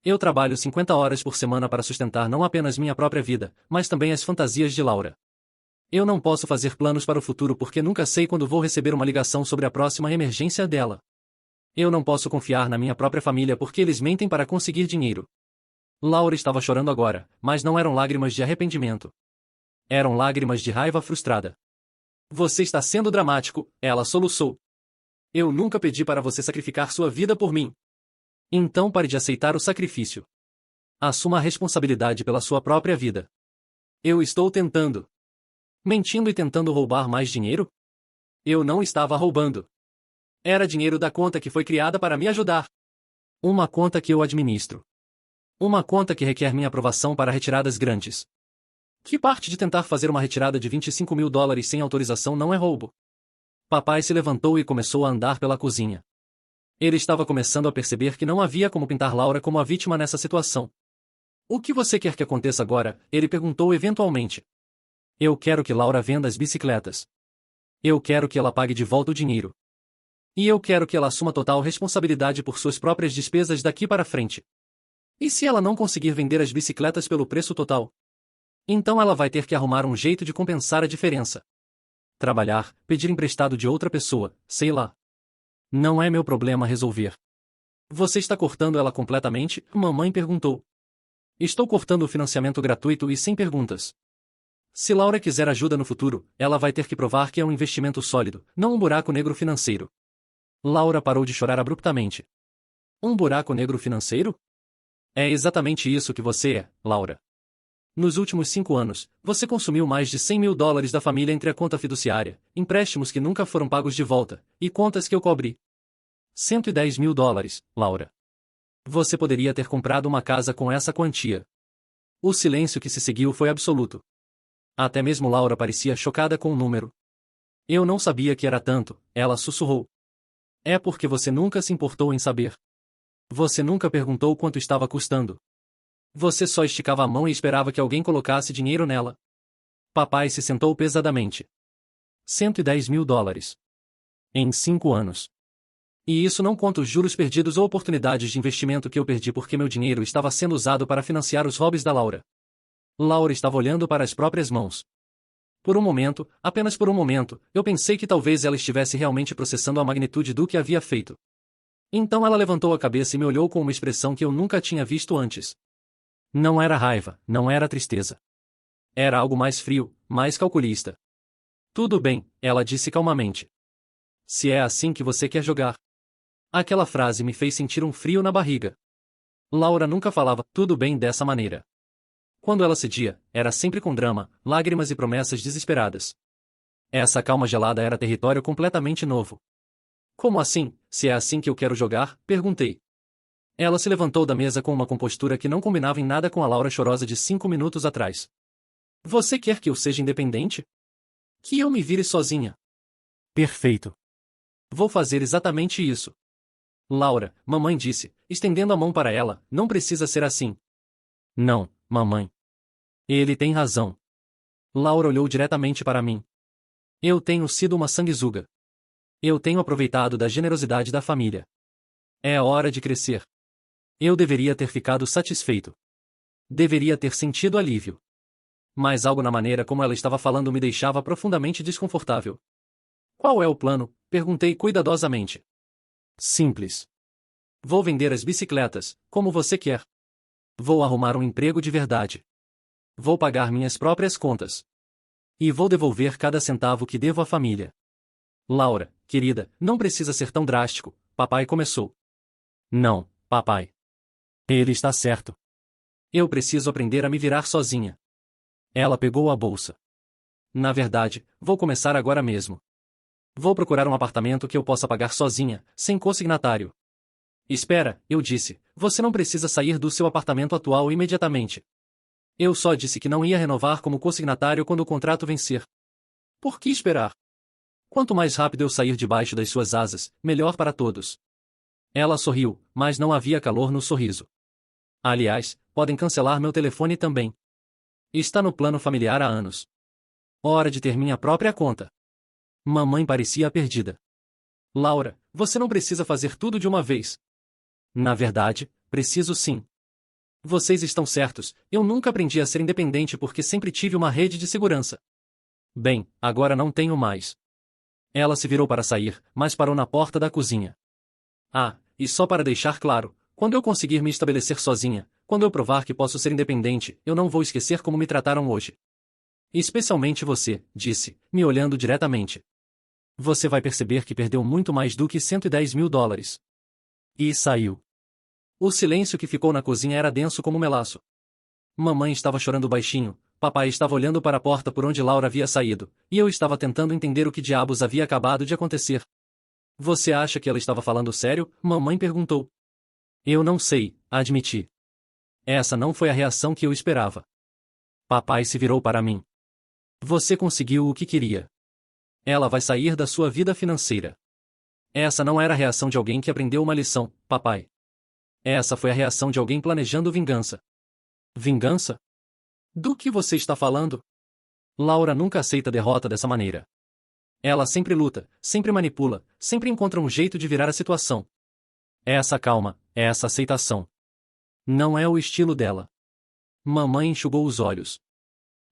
Eu trabalho 50 horas por semana para sustentar não apenas minha própria vida, mas também as fantasias de Laura. Eu não posso fazer planos para o futuro porque nunca sei quando vou receber uma ligação sobre a próxima emergência dela. Eu não posso confiar na minha própria família porque eles mentem para conseguir dinheiro. Laura estava chorando agora, mas não eram lágrimas de arrependimento. Eram lágrimas de raiva frustrada. Você está sendo dramático, ela soluçou. Eu nunca pedi para você sacrificar sua vida por mim. Então pare de aceitar o sacrifício. Assuma a responsabilidade pela sua própria vida. Eu estou tentando. Mentindo e tentando roubar mais dinheiro? Eu não estava roubando. Era dinheiro da conta que foi criada para me ajudar. Uma conta que eu administro. Uma conta que requer minha aprovação para retiradas grandes. Que parte de tentar fazer uma retirada de $25.000 sem autorização não é roubo? Papai se levantou e começou a andar pela cozinha. Ele estava começando a perceber que não havia como pintar Laura como a vítima nessa situação. O que você quer que aconteça agora? Ele perguntou eventualmente. Eu quero que Laura venda as bicicletas. Eu quero que ela pague de volta o dinheiro. E eu quero que ela assuma total responsabilidade por suas próprias despesas daqui para frente. E se ela não conseguir vender as bicicletas pelo preço total? Então ela vai ter que arrumar um jeito de compensar a diferença. Trabalhar, pedir emprestado de outra pessoa, sei lá. Não é meu problema resolver. Você está cortando ela completamente? Mamãe perguntou. Estou cortando o financiamento gratuito e sem perguntas. Se Laura quiser ajuda no futuro, ela vai ter que provar que é um investimento sólido, não um buraco negro financeiro. Laura parou de chorar abruptamente. Um buraco negro financeiro? É exatamente isso que você é, Laura. Nos últimos 5 anos, você consumiu mais de $100.000 da família entre a conta fiduciária, empréstimos que nunca foram pagos de volta, e contas que eu cobri. $110.000, Laura. Você poderia ter comprado uma casa com essa quantia. O silêncio que se seguiu foi absoluto. Até mesmo Laura parecia chocada com o número. Eu não sabia que era tanto, ela sussurrou. É porque você nunca se importou em saber. Você nunca perguntou quanto estava custando. Você só esticava a mão e esperava que alguém colocasse dinheiro nela. Papai se sentou pesadamente. $110.000. Em 5 anos. E isso não conta os juros perdidos ou oportunidades de investimento que eu perdi porque meu dinheiro estava sendo usado para financiar os hobbies da Laura. Laura estava olhando para as próprias mãos. Por um momento, apenas por um momento, eu pensei que talvez ela estivesse realmente processando a magnitude do que havia feito. Então ela levantou a cabeça e me olhou com uma expressão que eu nunca tinha visto antes. Não era raiva, não era tristeza. Era algo mais frio, mais calculista. Tudo bem, ela disse calmamente. Se é assim que você quer jogar. Aquela frase me fez sentir um frio na barriga. Laura nunca falava tudo bem dessa maneira. Quando ela cedia, era sempre com drama, lágrimas e promessas desesperadas. Essa calma gelada era território completamente novo. Como assim, se é assim que eu quero jogar? Perguntei. Ela se levantou da mesa com uma compostura que não combinava em nada com a Laura chorosa de 5 minutos atrás. Você quer que eu seja independente? Que eu me vire sozinha? Perfeito. Vou fazer exatamente isso. Laura, mamãe disse, estendendo a mão para ela, não precisa ser assim. Não, mamãe. Ele tem razão. Laura olhou diretamente para mim. Eu tenho sido uma sanguessuga. Eu tenho aproveitado da generosidade da família. É hora de crescer. Eu deveria ter ficado satisfeito. Deveria ter sentido alívio. Mas algo na maneira como ela estava falando me deixava profundamente desconfortável. Qual é o plano? Perguntei cuidadosamente. Simples. Vou vender as bicicletas, como você quer. Vou arrumar um emprego de verdade. Vou pagar minhas próprias contas. E vou devolver cada centavo que devo à família. Laura, querida, não precisa ser tão drástico, papai começou. Não, papai. Ele está certo. Eu preciso aprender a me virar sozinha. Ela pegou a bolsa. Na verdade, vou começar agora mesmo. Vou procurar um apartamento que eu possa pagar sozinha, sem consignatário. Espera, eu disse, você não precisa sair do seu apartamento atual imediatamente. Eu só disse que não ia renovar como consignatário quando o contrato vencer. Por que esperar? Quanto mais rápido eu sair debaixo das suas asas, melhor para todos. Ela sorriu, mas não havia calor no sorriso. Aliás, podem cancelar meu telefone também. Está no plano familiar há anos. Hora de ter minha própria conta. Mamãe parecia perdida. Laura, você não precisa fazer tudo de uma vez. Na verdade, preciso sim. Vocês estão certos, eu nunca aprendi a ser independente porque sempre tive uma rede de segurança. Bem, agora não tenho mais. Ela se virou para sair, mas parou na porta da cozinha. Ah, e só para deixar claro, quando eu conseguir me estabelecer sozinha, quando eu provar que posso ser independente, eu não vou esquecer como me trataram hoje. Especialmente você, disse, me olhando diretamente. Você vai perceber que perdeu muito mais do que $110.000. E saiu. O silêncio que ficou na cozinha era denso como melaço. Mamãe estava chorando baixinho, papai estava olhando para a porta por onde Laura havia saído, e eu estava tentando entender o que diabos havia acabado de acontecer. Você acha que ela estava falando sério? Mamãe perguntou. Eu não sei, admiti. Essa não foi a reação que eu esperava. Papai se virou para mim. Você conseguiu o que queria. Ela vai sair da sua vida financeira. Essa não era a reação de alguém que aprendeu uma lição, papai. Essa foi a reação de alguém planejando vingança. Vingança? Do que você está falando? Laura nunca aceita derrota dessa maneira. Ela sempre luta, sempre manipula, sempre encontra um jeito de virar a situação. Essa calma, essa aceitação. Não é o estilo dela. Mamãe enxugou os olhos.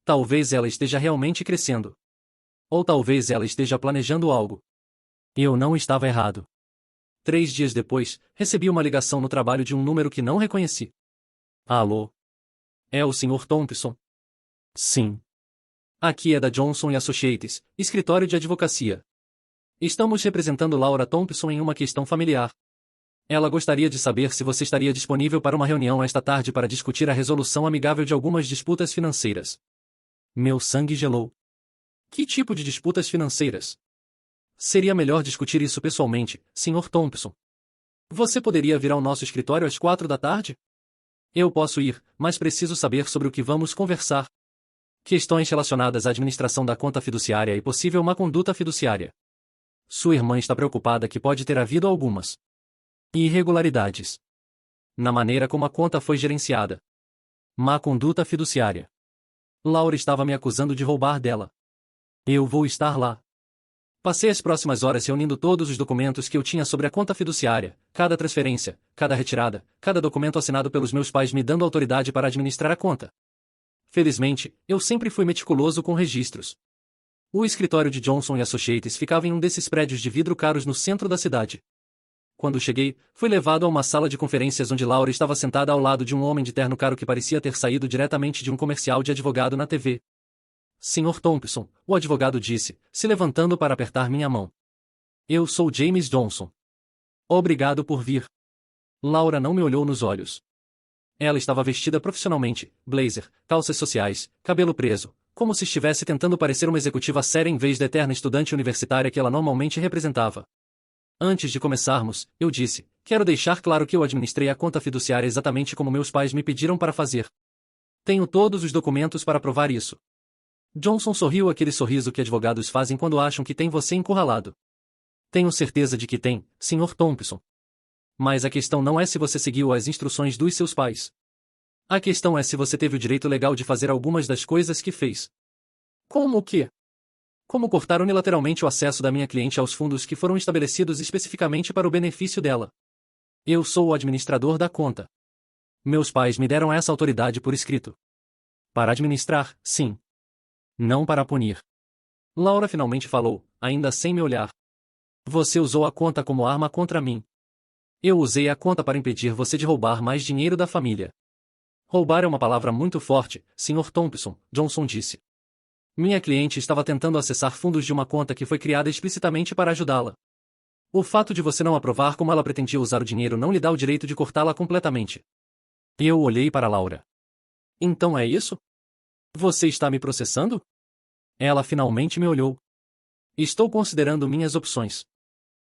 Talvez ela esteja realmente crescendo. Ou talvez ela esteja planejando algo. Eu não estava errado. 3 dias depois, recebi uma ligação no trabalho de um número que não reconheci. Alô? É o Sr. Thompson? Sim. Aqui é da Johnson Associates, escritório de advocacia. Estamos representando Laura Thompson em uma questão familiar. Ela gostaria de saber se você estaria disponível para uma reunião esta tarde para discutir a resolução amigável de algumas disputas financeiras. Meu sangue gelou. Que tipo de disputas financeiras? Seria melhor discutir isso pessoalmente, Sr. Thompson. Você poderia vir ao nosso escritório às 4 da tarde? Eu posso ir, mas preciso saber sobre o que vamos conversar. Questões relacionadas à administração da conta fiduciária e possível má conduta fiduciária. Sua irmã está preocupada que pode ter havido algumas irregularidades na maneira como a conta foi gerenciada. Má conduta fiduciária. Laura estava me acusando de roubar dela. Eu vou estar lá. Passei as próximas horas reunindo todos os documentos que eu tinha sobre a conta fiduciária, cada transferência, cada retirada, cada documento assinado pelos meus pais me dando autoridade para administrar a conta. Felizmente, eu sempre fui meticuloso com registros. O escritório de Johnson Associates ficava em um desses prédios de vidro caros no centro da cidade. Quando cheguei, fui levado a uma sala de conferências onde Laura estava sentada ao lado de um homem de terno caro que parecia ter saído diretamente de um comercial de advogado na TV. Sr. Thompson, o advogado disse, se levantando para apertar minha mão. Eu sou James Johnson. Obrigado por vir. Laura não me olhou nos olhos. Ela estava vestida profissionalmente, blazer, calças sociais, cabelo preso, como se estivesse tentando parecer uma executiva séria em vez da eterna estudante universitária que ela normalmente representava. Antes de começarmos, eu disse, quero deixar claro que eu administrei a conta fiduciária exatamente como meus pais me pediram para fazer. Tenho todos os documentos para provar isso. Johnson sorriu aquele sorriso que advogados fazem quando acham que tem você encurralado. Tenho certeza de que tem, Sr. Thompson. Mas a questão não é se você seguiu as instruções dos seus pais. A questão é se você teve o direito legal de fazer algumas das coisas que fez. Como o quê? Como cortar unilateralmente o acesso da minha cliente aos fundos que foram estabelecidos especificamente para o benefício dela. Eu sou o administrador da conta. Meus pais me deram essa autoridade por escrito. Para administrar, sim. Não para punir. Laura finalmente falou, ainda sem me olhar. Você usou a conta como arma contra mim. Eu usei a conta para impedir você de roubar mais dinheiro da família. Roubar é uma palavra muito forte, Sr. Thompson, Johnson disse. Minha cliente estava tentando acessar fundos de uma conta que foi criada explicitamente para ajudá-la. O fato de você não aprovar como ela pretendia usar o dinheiro não lhe dá o direito de cortá-la completamente. Eu olhei para Laura. Então é isso? Você está me processando? Ela finalmente me olhou. Estou considerando minhas opções.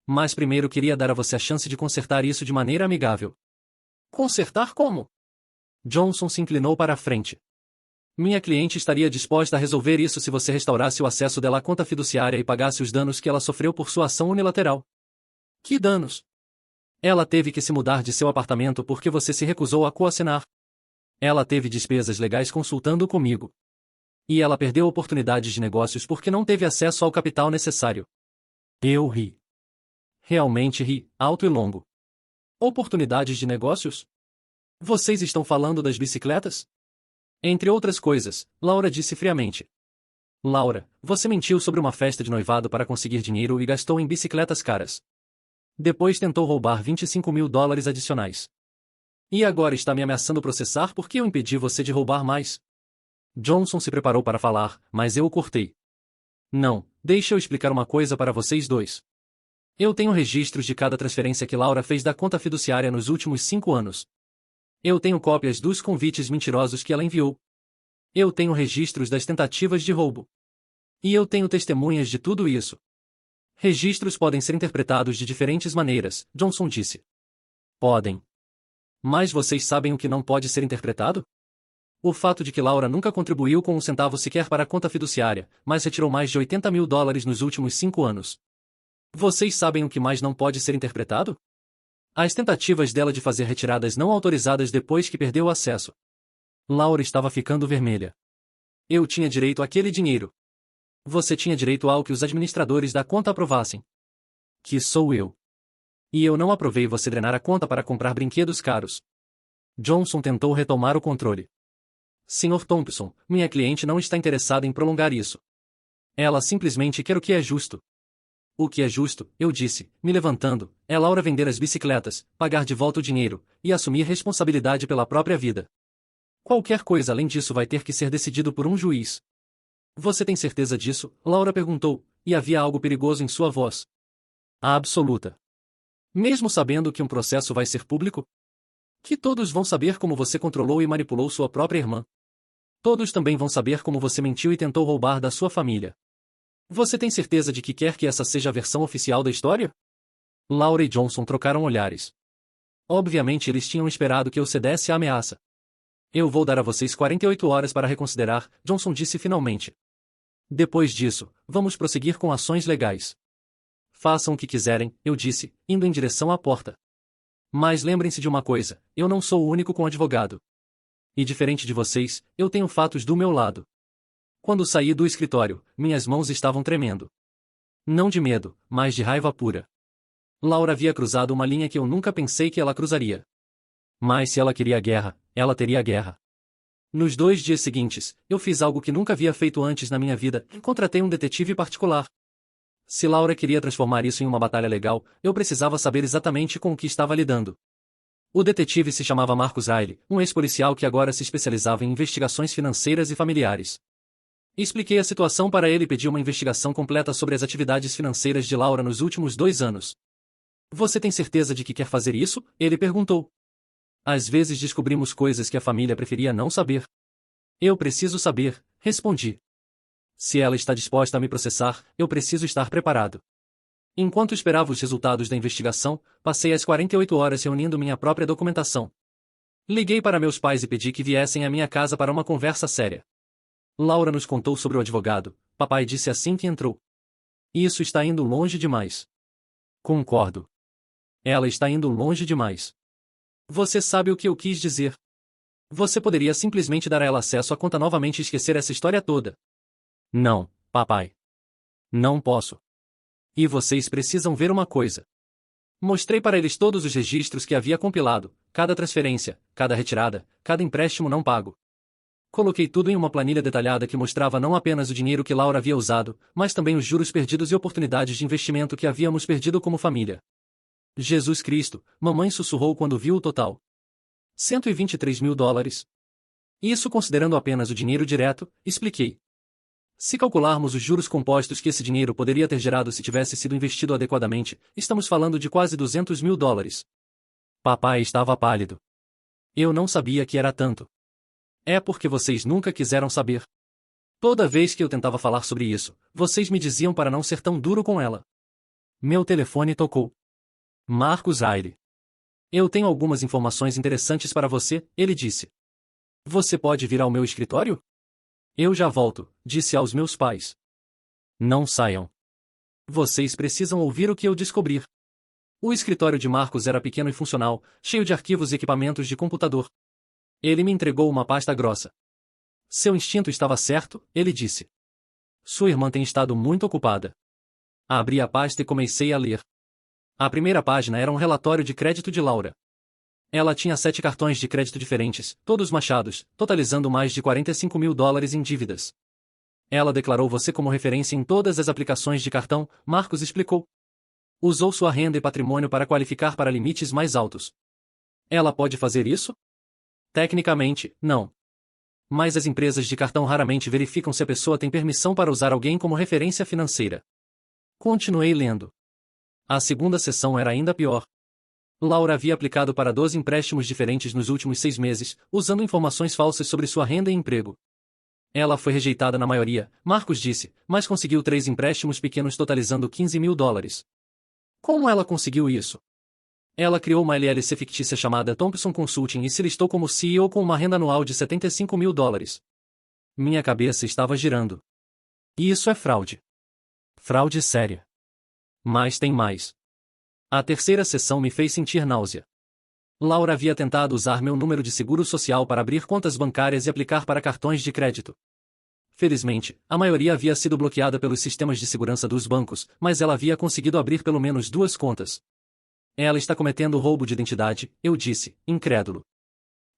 Mas primeiro queria dar a você a chance de consertar isso de maneira amigável. Consertar como? Johnson se inclinou para a frente. Minha cliente estaria disposta a resolver isso se você restaurasse o acesso dela à conta fiduciária e pagasse os danos que ela sofreu por sua ação unilateral. Que danos? Ela teve que se mudar de seu apartamento porque você se recusou a coassinar. Ela teve despesas legais consultando comigo. E ela perdeu oportunidades de negócios porque não teve acesso ao capital necessário. Eu ri. Realmente ri, alto e longo. Oportunidades de negócios? Vocês estão falando das bicicletas? Entre outras coisas, Laura disse friamente. Laura, você mentiu sobre uma festa de noivado para conseguir dinheiro e gastou em bicicletas caras. Depois tentou roubar $25.000 adicionais. E agora está me ameaçando processar porque eu impedi você de roubar mais. Johnson se preparou para falar, mas eu o cortei. Não, deixa eu explicar uma coisa para vocês dois. Eu tenho registros de cada transferência que Laura fez da conta fiduciária nos últimos 5 anos. Eu tenho cópias dos convites mentirosos que ela enviou. Eu tenho registros das tentativas de roubo. E eu tenho testemunhas de tudo isso. Registros podem ser interpretados de diferentes maneiras, Johnson disse. Podem. Mas vocês sabem o que não pode ser interpretado? O fato de que Laura nunca contribuiu com um centavo sequer para a conta fiduciária, mas retirou mais de $80.000 nos últimos 5 anos. Vocês sabem o que mais não pode ser interpretado? As tentativas dela de fazer retiradas não autorizadas depois que perdeu o acesso. Laura estava ficando vermelha. Eu tinha direito àquele dinheiro. Você tinha direito ao que os administradores da conta aprovassem. Que sou eu. E eu não aprovei você drenar a conta para comprar brinquedos caros. Johnson tentou retomar o controle. Sr. Thompson, minha cliente não está interessada em prolongar isso. Ela simplesmente quer o que é justo. O que é justo, eu disse, me levantando, é Laura vender as bicicletas, pagar de volta o dinheiro, e assumir responsabilidade pela própria vida. Qualquer coisa além disso vai ter que ser decidido por um juiz. Você tem certeza disso? Laura perguntou, e havia algo perigoso em sua voz. A absoluta. Mesmo sabendo que um processo vai ser público? Que todos vão saber como você controlou e manipulou sua própria irmã. Todos também vão saber como você mentiu e tentou roubar da sua família. Você tem certeza de que quer que essa seja a versão oficial da história? Laura e Johnson trocaram olhares. Obviamente eles tinham esperado que eu cedesse à ameaça. Eu vou dar a vocês 48 horas para reconsiderar, Johnson disse finalmente. Depois disso, vamos prosseguir com ações legais. Façam o que quiserem, eu disse, indo em direção à porta. Mas lembrem-se de uma coisa, eu não sou o único com advogado. E diferente de vocês, eu tenho fatos do meu lado. Quando saí do escritório, minhas mãos estavam tremendo. Não de medo, mas de raiva pura. Laura havia cruzado uma linha que eu nunca pensei que ela cruzaria. Mas se ela queria guerra, ela teria guerra. Nos 2 dias seguintes, eu fiz algo que nunca havia feito antes na minha vida, contratei um detetive particular. Se Laura queria transformar isso em uma batalha legal, eu precisava saber exatamente com o que estava lidando. O detetive se chamava Marcus Riley, um ex-policial que agora se especializava em investigações financeiras e familiares. Expliquei a situação para ele e pedi uma investigação completa sobre as atividades financeiras de Laura nos últimos 2 anos. Você tem certeza de que quer fazer isso? Ele perguntou. Às vezes descobrimos coisas que a família preferia não saber. Eu preciso saber, respondi. Se ela está disposta a me processar, eu preciso estar preparado. Enquanto esperava os resultados da investigação, passei as 48 horas reunindo minha própria documentação. Liguei para meus pais e pedi que viessem à minha casa para uma conversa séria. Laura nos contou sobre o advogado, papai disse assim que entrou. Isso está indo longe demais. Concordo. Ela está indo longe demais. Você sabe o que eu quis dizer. Você poderia simplesmente dar a ela acesso à conta novamente e esquecer essa história toda. Não, papai. Não posso. E vocês precisam ver uma coisa. Mostrei para eles todos os registros que havia compilado, cada transferência, cada retirada, cada empréstimo não pago. Coloquei tudo em uma planilha detalhada que mostrava não apenas o dinheiro que Laura havia usado, mas também os juros perdidos e oportunidades de investimento que havíamos perdido como família. Jesus Cristo, mamãe sussurrou quando viu o total. $123.000. Isso considerando apenas o dinheiro direto, expliquei. Se calcularmos os juros compostos que esse dinheiro poderia ter gerado se tivesse sido investido adequadamente, estamos falando de quase $200.000. Papai estava pálido. Eu não sabia que era tanto. É porque vocês nunca quiseram saber. Toda vez que eu tentava falar sobre isso, vocês me diziam para não ser tão duro com ela. Meu telefone tocou. Marcus Aire. Eu tenho algumas informações interessantes para você, ele disse. Você pode vir ao meu escritório? Eu já volto, disse aos meus pais. Não saiam. Vocês precisam ouvir o que eu descobri. O escritório de Marcos era pequeno e funcional, cheio de arquivos e equipamentos de computador. Ele me entregou uma pasta grossa. Seu instinto estava certo, ele disse. Sua irmã tem estado muito ocupada. Abri a pasta e comecei a ler. A primeira página era um relatório de crédito de Laura. Ela tinha 7 cartões de crédito diferentes, todos machados, totalizando mais de $45.000 em dívidas. Ela declarou você como referência em todas as aplicações de cartão, Marcos explicou. Usou sua renda e patrimônio para qualificar para limites mais altos. Ela pode fazer isso? Tecnicamente, não. Mas as empresas de cartão raramente verificam se a pessoa tem permissão para usar alguém como referência financeira. Continuei lendo. A segunda sessão era ainda pior. Laura havia aplicado para 12 empréstimos diferentes nos últimos 6 meses, usando informações falsas sobre sua renda e emprego. Ela foi rejeitada na maioria, Marcos disse, mas conseguiu 3 empréstimos pequenos totalizando $15.000. Como ela conseguiu isso? Ela criou uma LLC fictícia chamada Thompson Consulting e se listou como CEO com uma renda anual de $75.000. Minha cabeça estava girando. E isso é fraude. Fraude séria. Mas tem mais. A terceira sessão me fez sentir náusea. Laura havia tentado usar meu número de seguro social para abrir contas bancárias e aplicar para cartões de crédito. Felizmente, a maioria havia sido bloqueada pelos sistemas de segurança dos bancos, mas ela havia conseguido abrir pelo menos 2 contas. Ela está cometendo roubo de identidade, eu disse, incrédulo.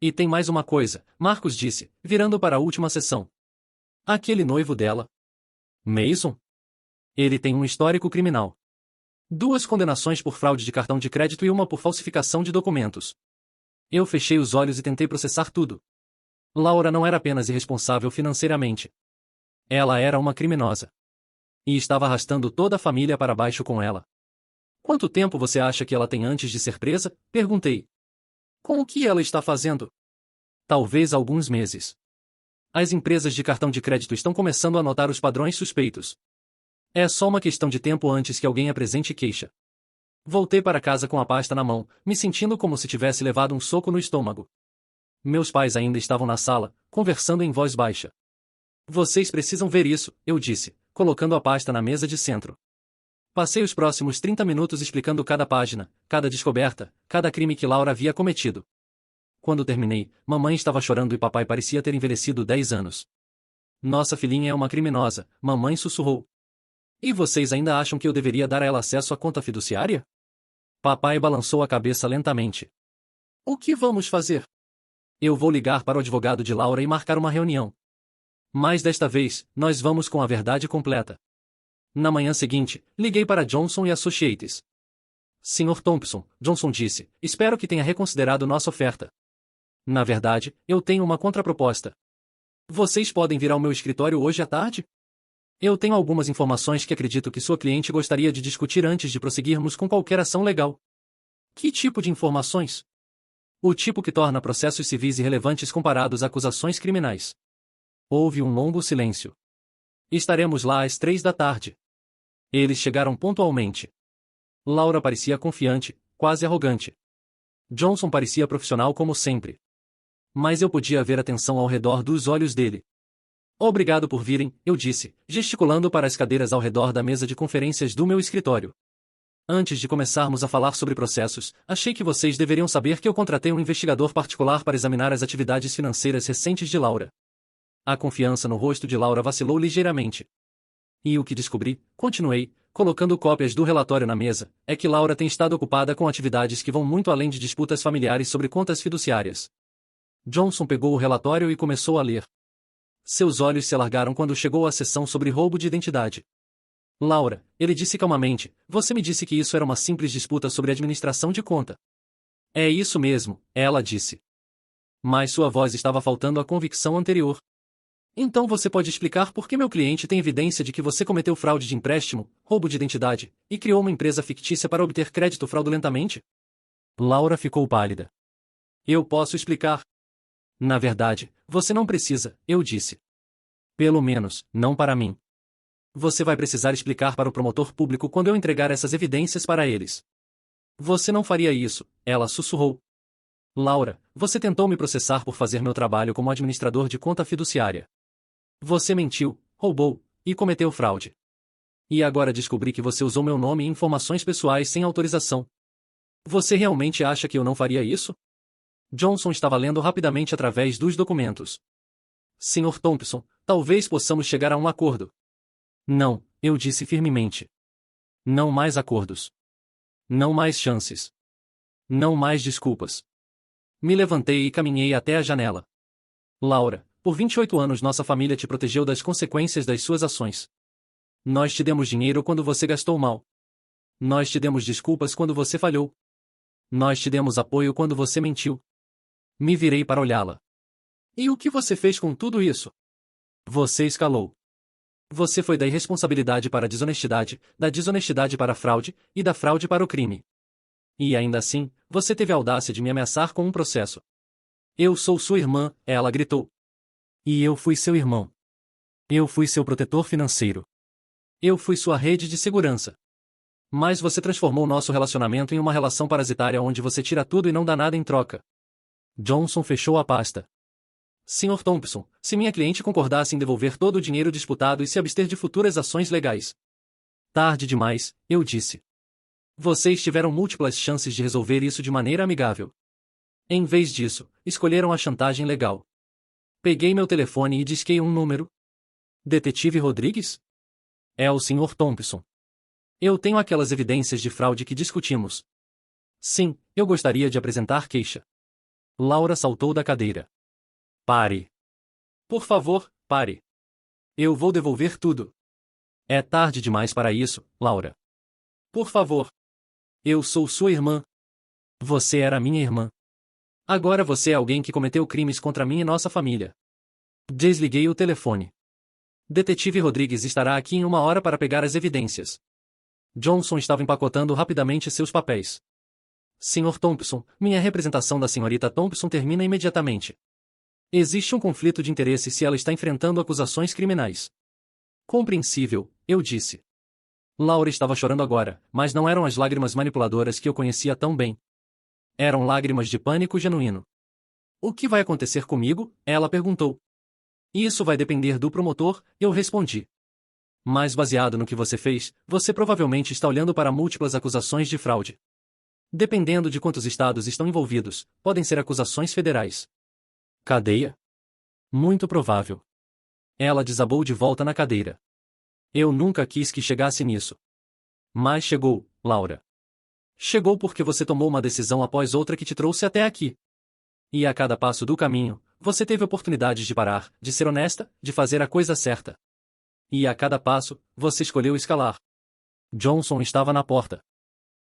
E tem mais uma coisa, Marcos disse, virando para a última sessão. Aquele noivo dela. Mason? Ele tem um histórico criminal. 2 condenações por fraude de cartão de crédito e uma por falsificação de documentos. Eu fechei os olhos e tentei processar tudo. Laura não era apenas irresponsável financeiramente. Ela era uma criminosa. E estava arrastando toda a família para baixo com ela. Quanto tempo você acha que ela tem antes de ser presa? Perguntei. Com o que ela está fazendo? Talvez alguns meses. As empresas de cartão de crédito estão começando a notar os padrões suspeitos. É só uma questão de tempo antes que alguém apresente queixa. Voltei para casa com a pasta na mão, me sentindo como se tivesse levado um soco no estômago. Meus pais ainda estavam na sala, conversando em voz baixa. Vocês precisam ver isso, eu disse, colocando a pasta na mesa de centro. Passei os próximos 30 minutos explicando cada página, cada descoberta, cada crime que Laura havia cometido. Quando terminei, mamãe estava chorando e papai parecia ter envelhecido 10 anos. Nossa filhinha é uma criminosa, mamãe sussurrou. E vocês ainda acham que eu deveria dar a ela acesso à conta fiduciária? Papai balançou a cabeça lentamente. O que vamos fazer? Eu vou ligar para o advogado de Laura e marcar uma reunião. Mas desta vez, nós vamos com a verdade completa. Na manhã seguinte, liguei para Johnson & Associates. Sr. Thompson, Johnson disse, espero que tenha reconsiderado nossa oferta. Na verdade, eu tenho uma contraproposta. Vocês podem vir ao meu escritório hoje à tarde? Eu tenho algumas informações que acredito que sua cliente gostaria de discutir antes de prosseguirmos com qualquer ação legal. Que tipo de informações? O tipo que torna processos civis irrelevantes comparados a acusações criminais. Houve um longo silêncio. Estaremos lá às 3 da tarde. Eles chegaram pontualmente. Laura parecia confiante, quase arrogante. Johnson parecia profissional como sempre. Mas eu podia ver a tensão ao redor dos olhos dele. Obrigado por virem, eu disse, gesticulando para as cadeiras ao redor da mesa de conferências do meu escritório. Antes de começarmos a falar sobre processos, achei que vocês deveriam saber que eu contratei um investigador particular para examinar as atividades financeiras recentes de Laura. A confiança no rosto de Laura vacilou ligeiramente. E o que descobri, continuei, colocando cópias do relatório na mesa, é que Laura tem estado ocupada com atividades que vão muito além de disputas familiares sobre contas fiduciárias. Johnson pegou o relatório e começou a ler. Seus olhos se alargaram quando chegou à seção sobre roubo de identidade. Laura, ele disse calmamente, você me disse que isso era uma simples disputa sobre administração de conta. É isso mesmo, ela disse. Mas sua voz estava faltando à convicção anterior. Então você pode explicar por que meu cliente tem evidência de que você cometeu fraude de empréstimo, roubo de identidade, e criou uma empresa fictícia para obter crédito fraudulentamente? Laura ficou pálida. Eu posso explicar. Na verdade, você não precisa, eu disse. Pelo menos, não para mim. Você vai precisar explicar para o promotor público quando eu entregar essas evidências para eles. Você não faria isso, ela sussurrou. Laura, você tentou me processar por fazer meu trabalho como administrador de conta fiduciária. Você mentiu, roubou e cometeu fraude. E agora descobri que você usou meu nome e informações pessoais sem autorização. Você realmente acha que eu não faria isso? Johnson estava lendo rapidamente através dos documentos. Sr. Thompson, talvez possamos chegar a um acordo. Não, eu disse firmemente. Não mais acordos. Não mais chances. Não mais desculpas. Me levantei e caminhei até a janela. Laura, por 28 anos nossa família te protegeu das consequências das suas ações. Nós te demos dinheiro quando você gastou mal. Nós te demos desculpas quando você falhou. Nós te demos apoio quando você mentiu. Me virei para olhá-la. E o que você fez com tudo isso? Você escalou. Você foi da irresponsabilidade para a desonestidade, da desonestidade para a fraude, e da fraude para o crime. E ainda assim, você teve a audácia de me ameaçar com um processo. Eu sou sua irmã, ela gritou. E eu fui seu irmão. Eu fui seu protetor financeiro. Eu fui sua rede de segurança. Mas você transformou nosso relacionamento em uma relação parasitária onde você tira tudo e não dá nada em troca. Johnson fechou a pasta. Sr. Thompson, se minha cliente concordasse em devolver todo o dinheiro disputado e se abster de futuras ações legais. Tarde demais, eu disse. Vocês tiveram múltiplas chances de resolver isso de maneira amigável. Em vez disso, escolheram a chantagem legal. Peguei meu telefone e disquei um número. Detetive Rodrigues? É o Sr. Thompson. Eu tenho aquelas evidências de fraude que discutimos. Sim, eu gostaria de apresentar queixa. Laura saltou da cadeira. Pare. Por favor, pare. Eu vou devolver tudo. É tarde demais para isso, Laura. Por favor. Eu sou sua irmã. Você era minha irmã. Agora você é alguém que cometeu crimes contra mim e nossa família. Desliguei o telefone. Detetive Rodrigues estará aqui em 1 hora para pegar as evidências. Johnson estava empacotando rapidamente seus papéis. Sr. Thompson, minha representação da senhorita Thompson termina imediatamente. Existe um conflito de interesse se ela está enfrentando acusações criminais. Compreensível, eu disse. Laura estava chorando agora, mas não eram as lágrimas manipuladoras que eu conhecia tão bem. Eram lágrimas de pânico genuíno. O que vai acontecer comigo? Ela perguntou. Isso vai depender do promotor, eu respondi. Mas baseado no que você fez, você provavelmente está olhando para múltiplas acusações de fraude. Dependendo de quantos estados estão envolvidos, podem ser acusações federais. Cadeia? Muito provável. Ela desabou de volta na cadeira. Eu nunca quis que chegasse nisso. Mas chegou, Laura. Chegou porque você tomou uma decisão após outra que te trouxe até aqui. E a cada passo do caminho, você teve oportunidades de parar, de ser honesta, de fazer a coisa certa. E a cada passo, você escolheu escalar. Johnson estava na porta.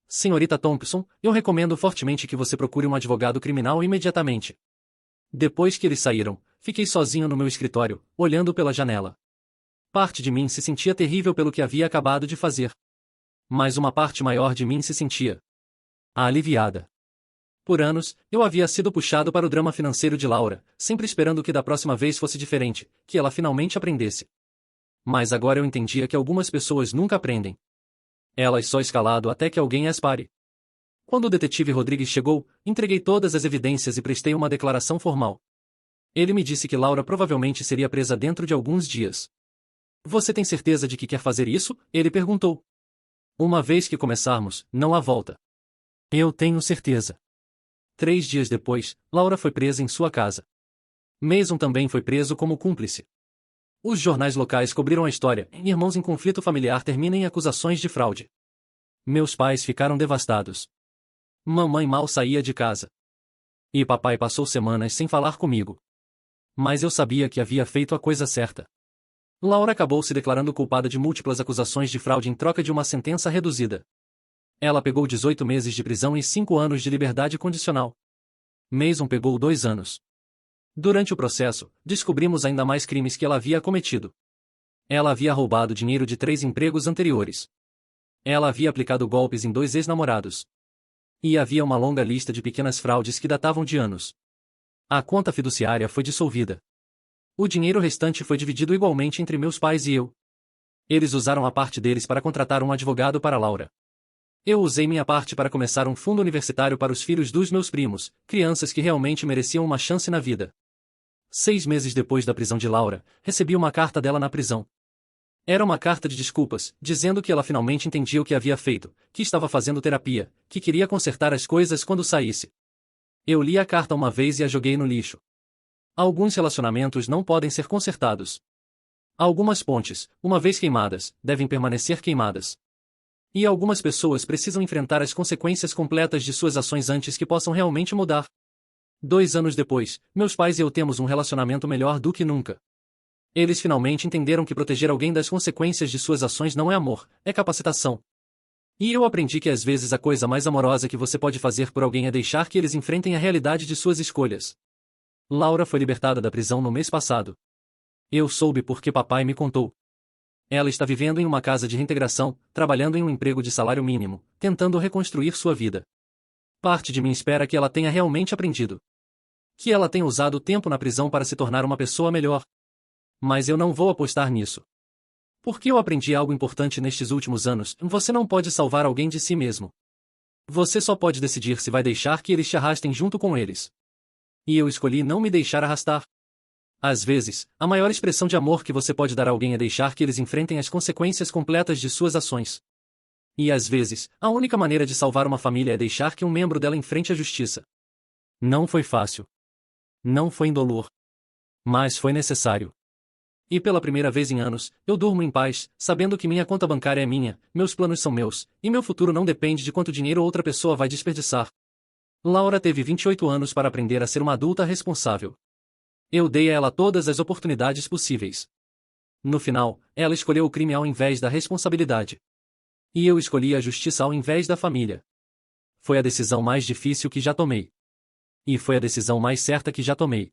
Senhorita Thompson, eu recomendo fortemente que você procure um advogado criminal imediatamente. Depois que eles saíram, fiquei sozinho no meu escritório, olhando pela janela. Parte de mim se sentia terrível pelo que havia acabado de fazer. Mas uma parte maior de mim se sentia aliviada. Por anos, eu havia sido puxado para o drama financeiro de Laura, sempre esperando que da próxima vez fosse diferente, que ela finalmente aprendesse. Mas agora eu entendia que algumas pessoas nunca aprendem. Elas só escalado até que alguém as pare. Quando o detetive Rodrigues chegou, entreguei todas as evidências e prestei uma declaração formal. Ele me disse que Laura provavelmente seria presa dentro de alguns dias. Você tem certeza de que quer fazer isso? Ele perguntou. Uma vez que começarmos, não há volta. Eu tenho certeza. 3 dias depois, Laura foi presa em sua casa. Mason também foi preso como cúmplice. Os jornais locais cobriram a história. Irmãos em conflito familiar terminam em acusações de fraude. Meus pais ficaram devastados. Mamãe mal saía de casa. E papai passou semanas sem falar comigo. Mas eu sabia que havia feito a coisa certa. Laura acabou se declarando culpada de múltiplas acusações de fraude em troca de uma sentença reduzida. Ela pegou 18 meses de prisão e 5 anos de liberdade condicional. Mason pegou 2 anos. Durante o processo, descobrimos ainda mais crimes que ela havia cometido. Ela havia roubado dinheiro de 3 empregos anteriores. Ela havia aplicado golpes em 2 ex-namorados. E havia uma longa lista de pequenas fraudes que datavam de anos. A conta fiduciária foi dissolvida. O dinheiro restante foi dividido igualmente entre meus pais e eu. Eles usaram a parte deles para contratar um advogado para Laura. Eu usei minha parte para começar um fundo universitário para os filhos dos meus primos, crianças que realmente mereciam uma chance na vida. 6 meses depois da prisão de Laura, recebi uma carta dela na prisão. Era uma carta de desculpas, dizendo que ela finalmente entendia o que havia feito, que estava fazendo terapia, que queria consertar as coisas quando saísse. Eu li a carta uma vez e a joguei no lixo. Alguns relacionamentos não podem ser consertados. Algumas pontes, uma vez queimadas, devem permanecer queimadas. E algumas pessoas precisam enfrentar as consequências completas de suas ações antes que possam realmente mudar. 2 anos depois, meus pais e eu temos um relacionamento melhor do que nunca. Eles finalmente entenderam que proteger alguém das consequências de suas ações não é amor, é capacitação. E eu aprendi que às vezes a coisa mais amorosa que você pode fazer por alguém é deixar que eles enfrentem a realidade de suas escolhas. Laura foi libertada da prisão no mês passado. Eu soube porque papai me contou. Ela está vivendo em uma casa de reintegração, trabalhando em um emprego de salário mínimo, tentando reconstruir sua vida. Parte de mim espera que ela tenha realmente aprendido. Que ela tenha usado o tempo na prisão para se tornar uma pessoa melhor. Mas eu não vou apostar nisso. Porque eu aprendi algo importante nestes últimos anos: você não pode salvar alguém de si mesmo. Você só pode decidir se vai deixar que eles te arrastem junto com eles. E eu escolhi não me deixar arrastar. Às vezes, a maior expressão de amor que você pode dar a alguém é deixar que eles enfrentem as consequências completas de suas ações. E às vezes, a única maneira de salvar uma família é deixar que um membro dela enfrente a justiça. Não foi fácil. Não foi indolor. Mas foi necessário. E pela primeira vez em anos, eu durmo em paz, sabendo que minha conta bancária é minha, meus planos são meus, e meu futuro não depende de quanto dinheiro outra pessoa vai desperdiçar. Laura teve 28 anos para aprender a ser uma adulta responsável. Eu dei a ela todas as oportunidades possíveis. No final, ela escolheu o crime ao invés da responsabilidade. E eu escolhi a justiça ao invés da família. Foi a decisão mais difícil que já tomei. E foi a decisão mais certa que já tomei.